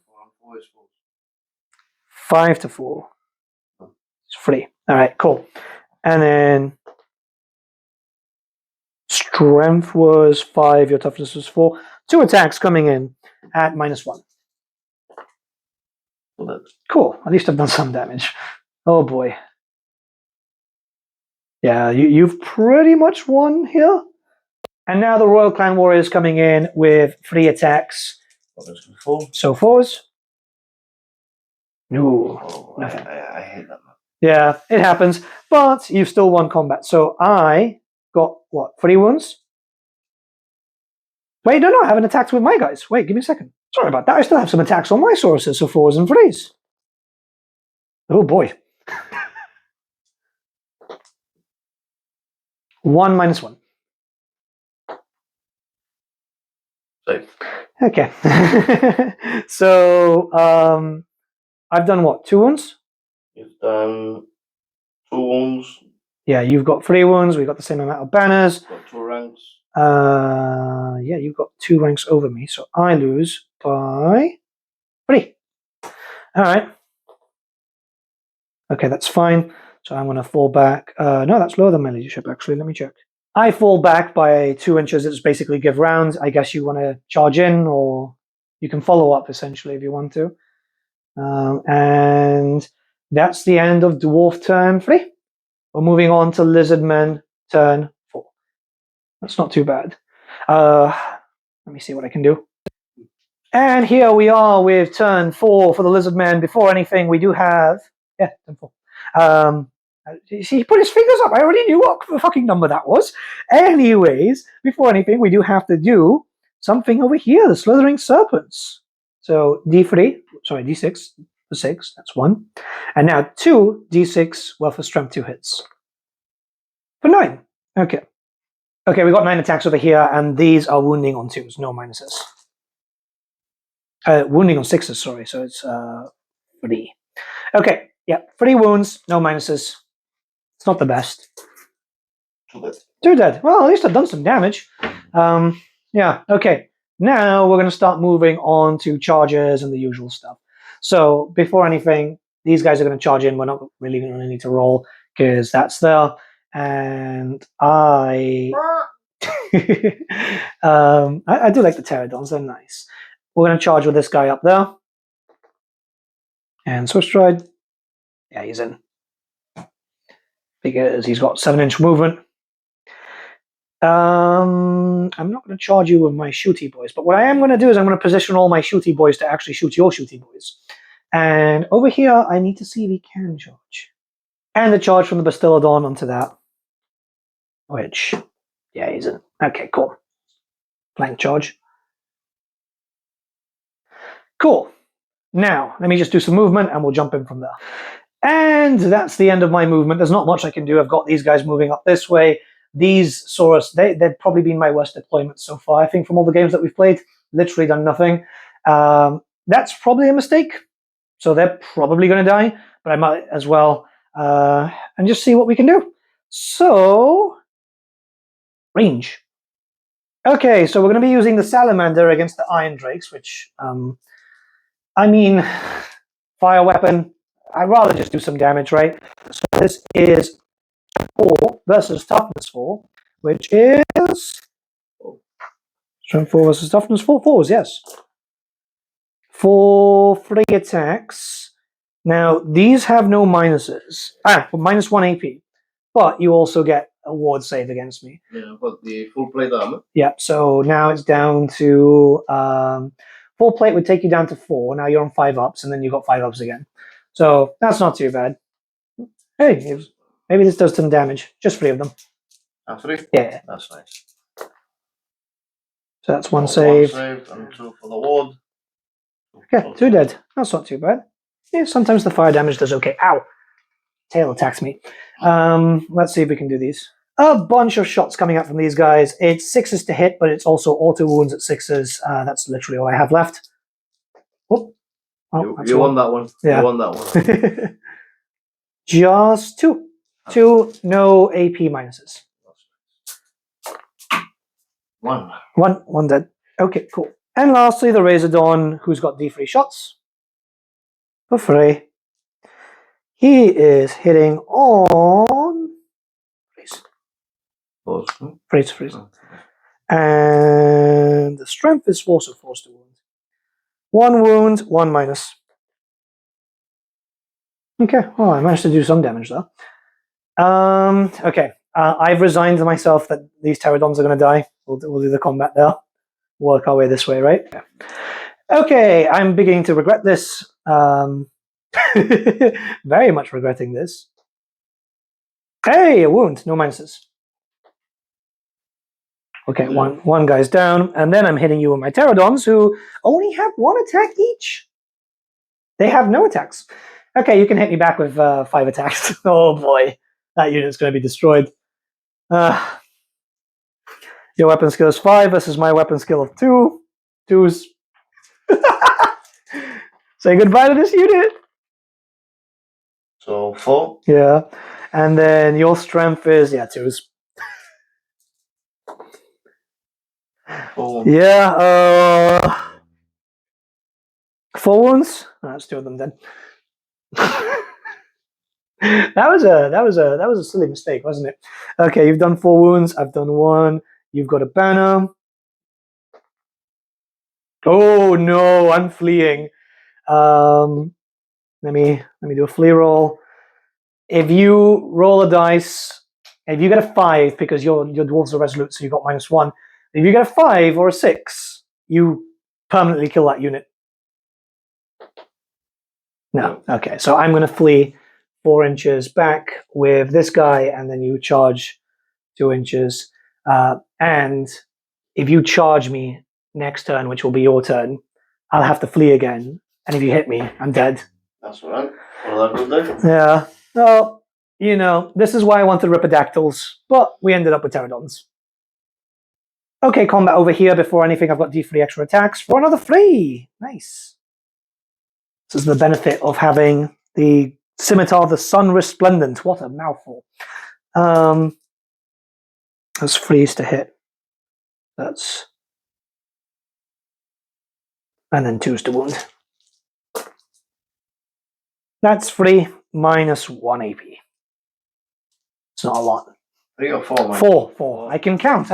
to 4. It's 3. All right, cool. And then strength was 5, your toughness was 4. 2 attacks coming in at -1. Cool. At least I've done some damage. Oh boy. Yeah, you've pretty much won here. And now the Royal Clan Warriors coming in with 3 attacks. So 4s. No, nothing. I hate that. Yeah, it happens. But you've still won combat. So I got, what, 3 wounds? Wait, no, I haven't attacked with my guys. Wait, give me a second. Sorry about that. I still have some attacks on my sources, so 4s and 3s. Oh boy. 1 -1. Safe. Okay. So I've done what? 2 wounds? You've done 2 wounds. Yeah, you've got 3 wounds. We've got the same amount of banners. Got 2 ranks. Yeah, you've got 2 ranks over me, so I lose by 3. All right. Okay, that's fine. So I'm going to fall back. No, that's lower than my leadership, actually. Let me check. I fall back by 2 inches. It's basically give rounds. I guess you want to charge in, or you can follow up, essentially, if you want to. And that's the end of Dwarf turn 3. We're moving on to Lizardmen turn 4. That's not too bad. Let me see what I can do. And here we are with turn 4 for the Lizardmen. Before anything, we do have... Yeah, turn 4. See, he put his fingers up. I already knew what fucking number that was. Anyways, before anything, we do have to do something over here. The Slithering Serpents. So D3, sorry, D6 for 6. That's 1. And now 2 D6, well, for strength 2 hits. For 9. Okay. Okay, we got 9 attacks over here, and these are wounding on 2s, no minuses. Wounding on 6s, sorry, so it's 3. Okay, yeah, 3 wounds, no minuses. It's not the best. 2 dead. 2 dead. Well, at least I've done some damage. Yeah, okay. Now we're going to start moving on to charges and the usual stuff. So before anything, these guys are going to charge in. We're not really going to need to roll because that's there. And I do like the pterodons, they're nice. We're going to charge with this guy up there. And Swift Stride. Yeah, he's in. Because he's got 7-inch movement. I'm not going to charge you with my shooty boys, but what I am going to do is I'm going to position all my shooty boys to actually shoot your shooty boys. And over here, I need to see if he can charge. And the charge from the Bastiladon onto that. Which, yeah, he's in. Okay, cool. Flank charge. Cool. Now, let me just do some movement and we'll jump in from there. And that's the end of my movement. There's not much I can do. I've got these guys moving up this way. These Saurus, they've probably been my worst deployment so far. I think from all the games that we've played, literally done nothing. That's probably a mistake. So they're probably going to die, but I might as well and just see what we can do. So, range. Okay, so we're going to be using the Salamander against the Iron Drakes, which, I mean, fire weapon. I'd rather just do some damage, right? So this is 4 versus toughness 4, which is strength 4 versus toughness 4. 4s, yes. For 3 attacks. Now, these have no minuses. For -1 AP. But you also get a ward save against me. Yeah, but the full plate armor. Yeah, so now it's down to... full plate would take you down to 4. Now you're on 5 ups, and then you've got 5 ups again. So that's not too bad. Hey, maybe this does some damage. Just 3 of them. 3? Yeah. That's nice. So that's 1 save. 1 save and 2 for the ward. Okay, 2 dead. That's not too bad. Yeah, sometimes the fire damage does okay. Ow! Tail attacks me. Let's see if we can do these. A bunch of shots coming out from these guys. It's 6s to hit, but it's also auto wounds at 6s. That's literally all I have left. Oh, You won that one. Yeah. You won that one. Just 2. 2, no AP minuses. 1. 1 dead. Okay, cool. And lastly, the Razor Dawn, who's got D3 shots. For free. He is hitting on... Freeze. And the strength is also forced to wound. 1 wound, 1 minus. Okay, well, I managed to do some damage though. Okay, I've resigned myself that these pterodons are going to die. We'll do the combat there. Work our way this way, right? Okay, I'm beginning to regret this. Very much regretting this. Hey, a wound, no minuses. Okay, one guy's down, and then I'm hitting you with my pterodons, who only have 1 attack each. They have no attacks. Okay, you can hit me back with 5 attacks. Oh boy, that unit's going to be destroyed. Your weapon skill is 5 versus my weapon skill of 2. 2s. Say goodbye to this unit. So 4. Yeah, and then your strength is 2s. 4. Yeah, 4 wounds. Oh, that's 2 of them then. that was a silly mistake, wasn't it? Okay, you've done 4 wounds. I've done 1. You've got a banner. Oh no, I'm fleeing. Let me do a flee roll. If you roll a dice, if you get a 5, because your dwarves are resolute, so you got -1. If you get a 5 or a 6, you permanently kill that unit. No. Okay, so I'm going to flee 4 inches back with this guy, and then you charge 2 inches. And if you charge me next turn, which will be your turn, I'll have to flee again. And if you hit me, I'm dead. That's right. Well, that good then. Yeah. Well, you know, this is why I wanted Ripidactyls, but we ended up with Pterodons. Okay, combat over here. Before anything, I've got D3 extra attacks for another 3. Nice. This is the benefit of having the Scimitar of the Sun Resplendent. What a mouthful. That's 3s to hit. That's... And then 2s to wound. That's 3 minus 1 AP. It's not a lot. 3 or 4? 4. I can count.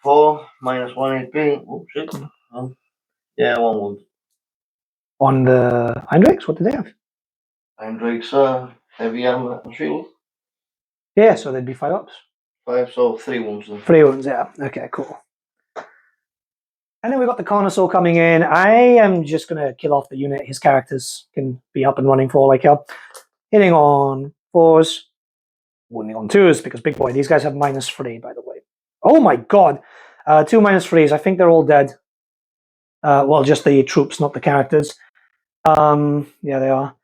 4 minus 1 AP. Oh shit. Yeah, 1 wound. On the Heinrichs, what do they have? Heinrichs, heavy armor and shield. Yeah, so they'd be 5 ups. 5, so 3 wounds then. 3 wounds, yeah. Okay, cool. And then we've got the Carnosaur coming in. I am just going to kill off the unit. His characters can be up and running for all I care. Hitting on 4s. Wounding on 2s, because big boy, these guys have -3, by the way. Oh my god! 2 -3s. I think they're all dead. Well, just the troops, not the characters. Yeah, they are.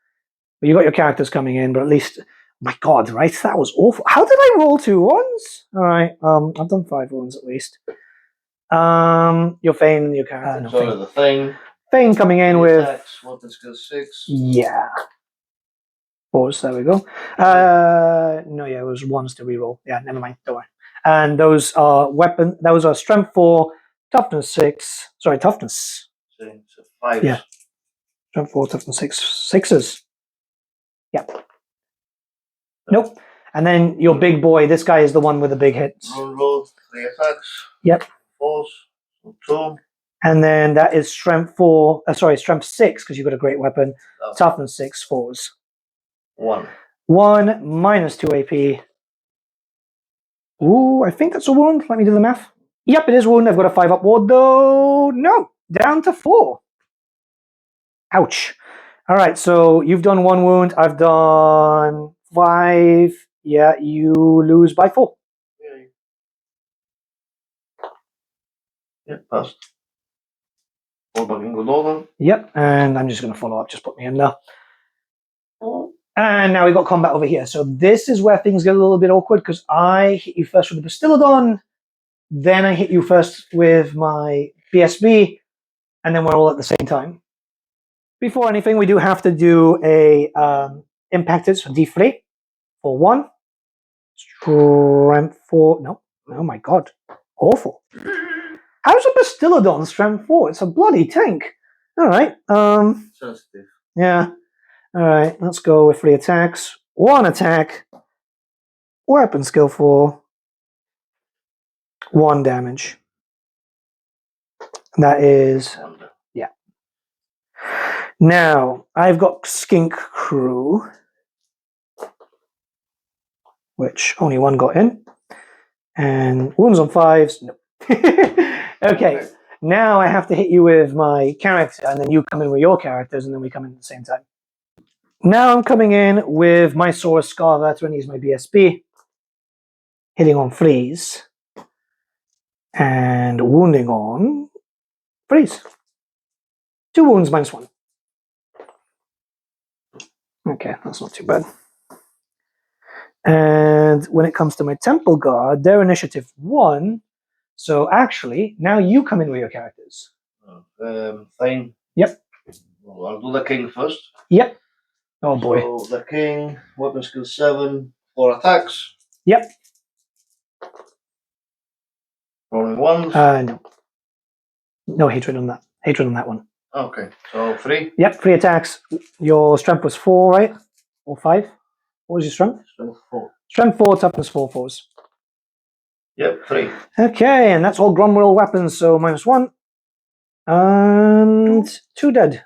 But you got your characters coming in, but at least... My god, right? That was awful. How did I roll 2 ones? Alright, I've done 5 ones at least. Your Fane, your character. No, so the thing. Fane coming in with... Attacks, weapon skill 6. Yeah. 4s, there we go. No, yeah, it was 1s to reroll. Yeah, never mind, don't worry. And those are those are strength 4, toughness 6. Sorry, toughness. So 5s. Yeah. Strength 4, toughness 6. 6s. Yep. Nope. And then your big boy, this guy is the one with the big hits. Roll 3 attacks. Yep. 4s. 2. And then that is strength 4, strength 6, because you've got a great weapon. Oh. Toughness 6, 4s. 1. 1 minus 2 AP. Ooh, I think that's a wound. Let me do the math. Yep, it is a wound. I've got a 5 up ward, though. No, down to 4. Ouch. All right, so you've done 1 wound. I've done 5. Yeah, you lose by 4. Yeah, passed. Fall back in good order. Yep, and I'm just going to follow up. Just put me in there. And now we've got combat over here. So this is where things get a little bit awkward because I hit you first with the Bastillodon, then I hit you first with my BSB, and then we're all at the same time. Before anything, we do have to do a impacted, so D3 for 1. Strength 4. No. Oh my god. Awful. How's a Bastillodon strength 4? It's a bloody tank. Alright. Sensitive. Yeah. Alright, let's go with 3 attacks. 1 attack. Weapon skill 4. 1 damage. That is... yeah. Now, I've got Skink Crew, which only 1 got in. And wounds on 5s. No. Okay, now I have to hit you with my character, and then you come in with your characters, and then we come in at the same time. Now I'm coming in with my Saurus Scarver to use my BSB, hitting on freeze, and wounding on freeze. 2 wounds minus 1. Okay, that's not too bad. And when it comes to my Temple Guard, they're initiative 1. So actually, now you come in with your characters. Fine. Yep. Well, I'll do the king first. Yep. Oh boy. So the king, weapon skill 7, 4 attacks. Yep. Rolling 1s. No. No hatred on that. Hatred on that one. Okay, so 3. Yep, 3 attacks. Your strength was 4, right? Or 5? What was your strength? Strength 4. Strength 4, toughness 4, 4s. Yep, 3. Okay, and that's all Gromwheel weapons, so minus 1. And 2 dead.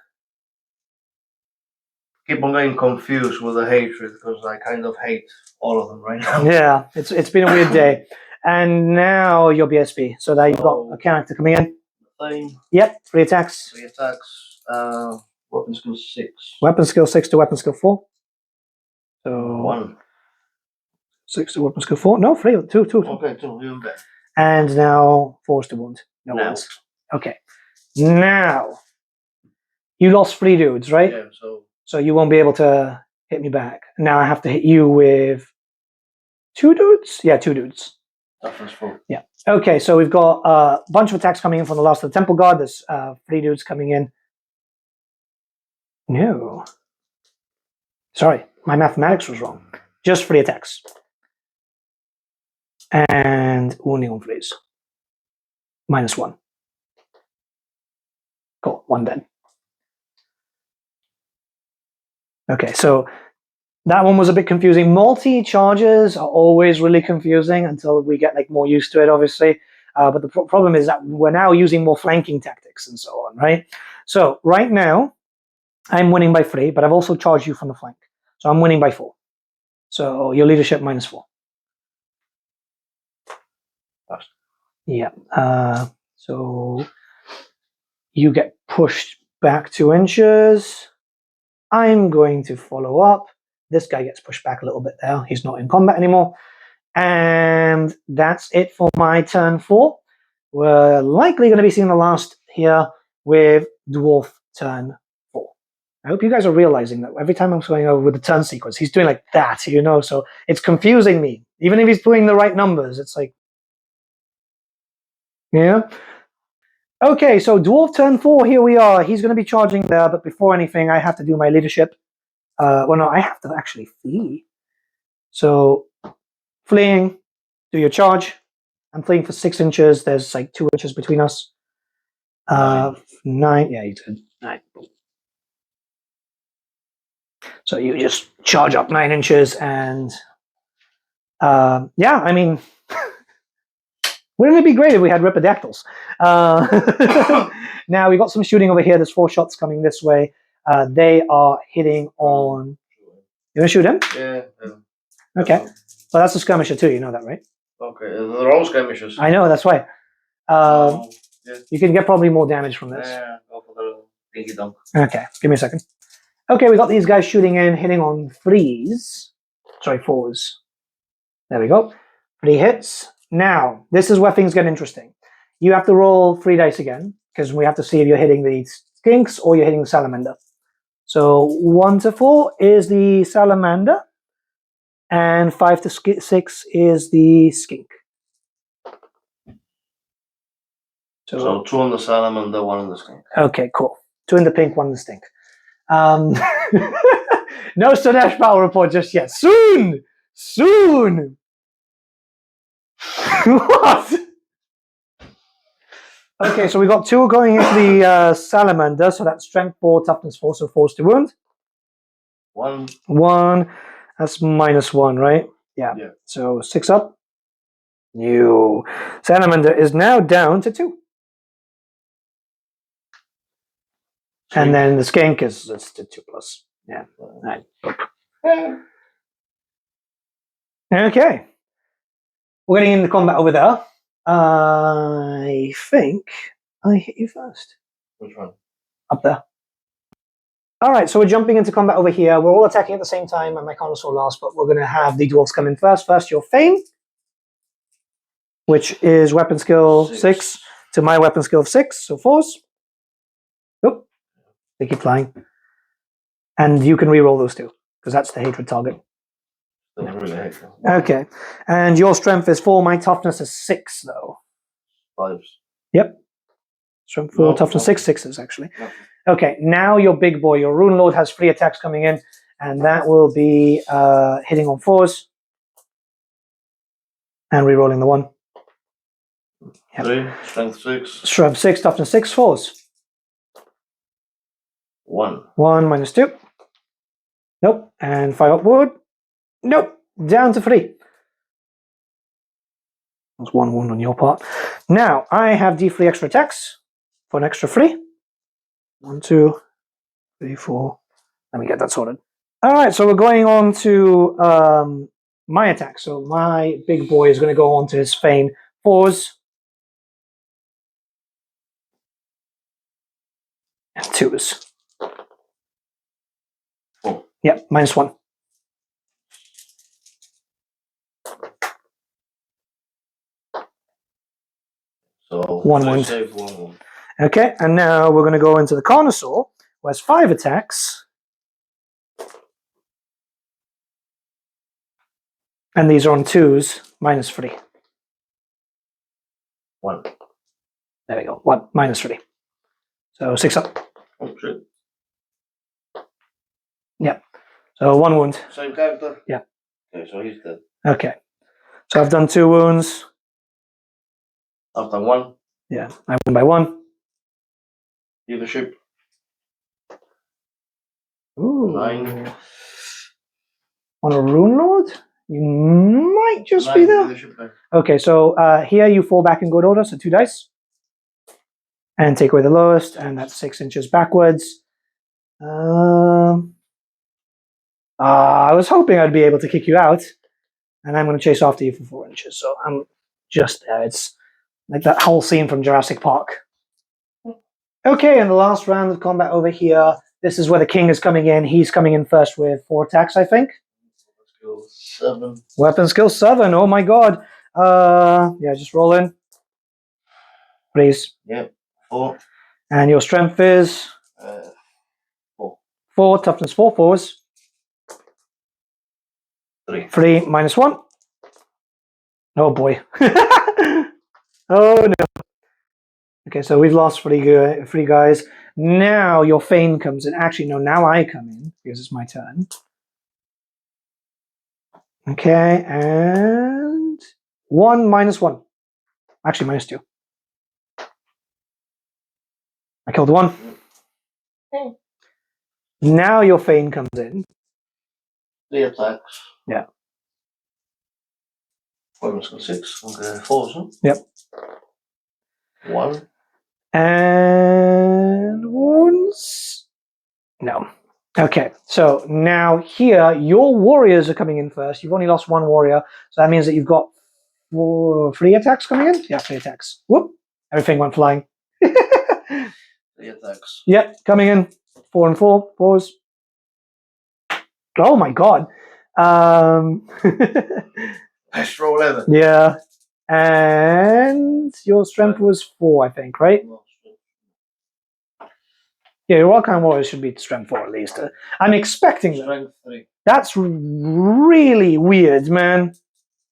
Keep on getting confused with the hatred because I kind of hate all of them right now. Yeah, it's been a weird day. And now your BSB. So there you've got a character coming in. Same. Yep, 3 attacks. 3 attacks. Weapon skill 6. Weapon skill 6 to weapon skill 4. So 1. 6 to weapon skill 4. No, 3. 2. Okay, 2. Even better. And now 4 to wound. No Now. wounds. Okay. Now you lost 3 dudes, right? Yeah, So you won't be able to hit me back. Now I have to hit you with 2 dudes? Yeah, 2 dudes. toughness 4. Yeah. Okay, so we've got a bunch of attacks coming in from the last of the Temple Guard. There's 3 dudes coming in. No. Sorry, my mathematics was wrong. Just 3 attacks. And wounding on freeze. Minus 1. Cool, 1 dead. Okay, so that one was a bit confusing. Multi-charges are always really confusing until we get like more used to it, obviously. But the problem is that we're now using more flanking tactics and so on, right? So right now, I'm winning by 3, but I've also charged you from the flank. So I'm winning by 4. So your leadership minus 4. Yeah. So you get pushed back 2 inches. I'm going to follow up. This guy gets pushed back a little bit there. He's not in combat anymore. And that's it for my turn 4. We're likely going to be seeing the last here with Dwarf turn 4. I hope you guys are realizing that every time I'm going over with the turn sequence, he's doing like that, you know, so it's confusing me. Even if he's putting the right numbers, it's like, yeah. Okay, so Dwarf turn 4, here we are. He's going to be charging there, but before anything, I have to do my leadership. Well, no, I have to actually flee. So, fleeing, do your charge. I'm fleeing for 6 inches. There's like 2 inches between us. 9. Yeah, he's good. 9. So you just charge up 9 inches and, yeah, I mean, wouldn't it be great if we had Ripidactyls? Now, we got some shooting over here. There's 4 shots coming this way. They are hitting on... You want to shoot him? Yeah. Okay. Well, that's a skirmisher too. You know that, right? Okay. They're all skirmishers. I know, that's why. Yeah. You can get probably more damage from this. Yeah, go for the pinky dunk. Okay, give me a second. Okay, we got these guys shooting in, hitting on 3s. Sorry, 4s. There we go. 3 hits. Now, this is where things get interesting. You have to roll 3 dice again. because we have to see if you're hitting the skinks or you're hitting the salamander. So 1 to 4 is the salamander, and 5 to 6 is the skink. So 2 on the salamander, 1 on the skink. Okay, cool. 2 in the pink, 1 in the stink. No Stanesh battle report just yet. Soon! Soon! What? Okay, so we got 2 going into the salamander, so that's strength 4, toughness 4, so 4's to wound. 1. 1, that's -1, right? Yeah. So 6 up. New. Salamander is now down to 2. And then the skink is the 2+. Yeah. Right. Okay. We're getting into combat over there. I think I hit you first. Which one? Up there. Alright, so we're jumping into combat over here. We're all attacking at the same time, and my connoisseur last, but we're going to have the dwarves come in first. First, your Fane, which is weapon skill 6 to my weapon skill of 6, so 4s. Oop. They keep flying. And you can reroll those 2, because that's the hatred target. Okay. And your strength is 4, my toughness is 6, though. 5s. Yep. Strength 4, toughness 6, 6s, actually. Okay, now your big boy, your Rune Lord, has 3 attacks coming in, and that will be hitting on 4s. And rerolling the 1. Yep. 3, strength 6. Strength 6, toughness 6, 4s. 1. 1 -2. Nope. And 5 upward. Nope. Down to 3. That's 1 wound on your part. Now, I have D3 extra attacks for an extra 3. 1, 2, 3, 4. Let me get that sorted. Alright, so we're going on to my attack. So my big boy is going to go on to his Fane 4s. And 2s. 4. Yep, -1. So 1 wound. Save 1 wound. Okay, and now we're going to go into the connoisseur, who has 5 attacks. And these are on 2s, -3. 1. There we go. 1, -3. So 6 up. Oh, shit. Yep. So 1 wound. Same character? Yeah. Okay, so he's dead. Okay. So I've done 2 wounds. I've done 1. Yeah, I won by 1. Leadership. Ooh. 9. On a Rune Lord? You might just 9 be there. leadership, then. Okay, so here you fall back in good order, so 2 dice. And take away the lowest, and that's 6 inches backwards. I was hoping I'd be able to kick you out, and I'm going to chase after you for 4 inches, so I'm just there. It's like that whole scene from Jurassic Park. Okay, and the last round of combat over here, this is where the king is coming in. He's coming in first with 4 attacks, I think. Skill 7. Weapon skill 7, oh my god. Yeah, just roll in. Please. Yep, 4. And your strength is? 4. 4, toughness 4, 4s. 3. 3 -1. Oh boy. Oh no. Okay, so we've lost 3 guys. Now your Fane comes in. Actually, no, now I come in because it's my turn. Okay, and 1 -1. Actually, -2. I killed 1. Okay. Now your Fane comes in. 3 attacks. Yeah. Weapon skill 6. Okay, 4s, huh? Yep. 1. And wounds? No. Okay, so now here, your warriors are coming in first. You've only lost 1 warrior, so that means that you've got 3 attacks coming in? Yeah, 3 attacks. Whoop! Everything went flying. 3 attacks. Yep, coming in. 4 and 4. 4s. Oh my god. Best roll ever. Yeah. And your strength was 4, I think, right? Yeah, your Arcane Warriors should be strength 4 at least. I'm expecting that. Strength 3. That's really weird, man.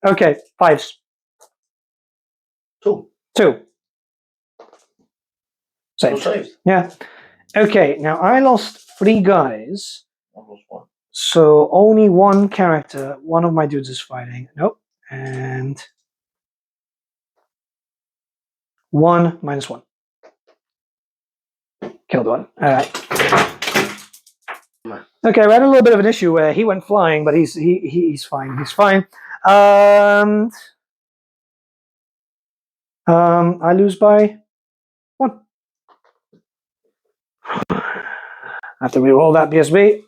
Okay, 5s. 2. 2. So Saved. saved. Yeah. Okay, now I lost 3 guys. I lost 1. So only 1 character. One of my dudes is fighting. Nope. And 1 minus 1. Killed 1. Alright. Okay, we had a little bit of an issue where he went flying, but he's fine. He's fine. I lose by 1. I have to reroll that BSB.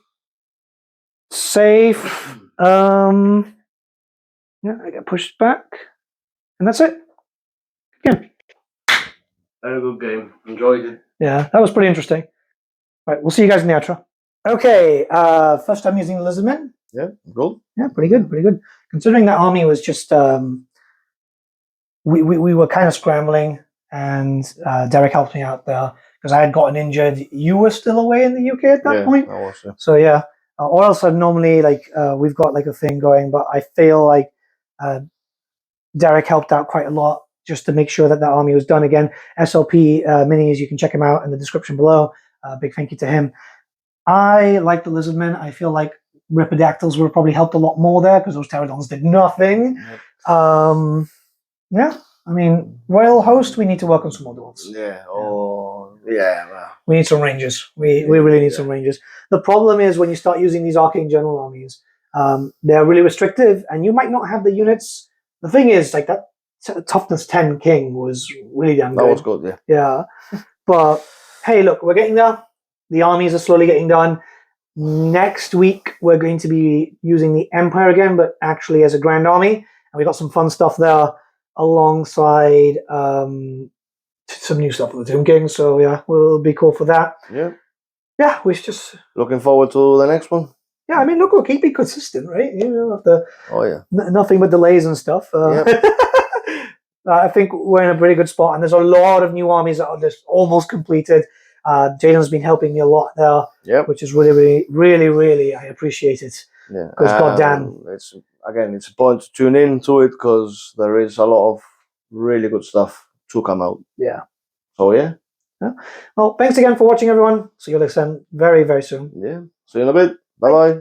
Safe. Yeah, I get pushed back. And that's it. Yeah. Very good game. Enjoyed it. Yeah, that was pretty interesting. All right, we'll see you guys in the outro. Okay, first time using Lizardmen. Yeah, good. Yeah, pretty good, pretty good. Considering that army was just, we were kind of scrambling, and Derek helped me out there because I had gotten injured. You were still away in the UK at that point. I was, yeah. So yeah, or else I'd normally we've got like a thing going, but I feel like Derek helped out quite a lot just to make sure that that army was done again. SLP Minis, you can check him out in the description below. Big thank you to him. I like the Lizardmen. I feel like Ripidactyls would have probably helped a lot more there because those Pterodons did nothing. Yep. Yeah, I mean, Royal Host, we need to work on some more Dwarfs. Yeah, well. We need some Rangers. We really need some Rangers. The problem is when you start using these Arcane Journal armies, they're really restrictive and you might not have the units. The thing is, like that Toughness 10 King was really damn good. That was good, yeah. Yeah. But hey, look, we're getting there. The armies are slowly getting done. Next week, we're going to be using the Empire again, but actually as a Grand Army. And we got some fun stuff there alongside some new stuff with the Tomb King. So yeah, we'll be cool for that. Yeah. Yeah, we're just Looking forward to the next one. Yeah, I mean, look, we'll keep it consistent, right? You know, after Oh, yeah. nothing but delays and stuff. Yep. I think we're in a pretty good spot, and there's a lot of new armies that are just almost completed. Jaden's been helping me a lot there, which is really, I appreciate it. Yeah, because goddamn, it's important to tune in to it because there is a lot of really good stuff to come out. Yeah. So yeah. Well, thanks again for watching, everyone. See you next time, very soon. Yeah. See you in a bit. Bye bye.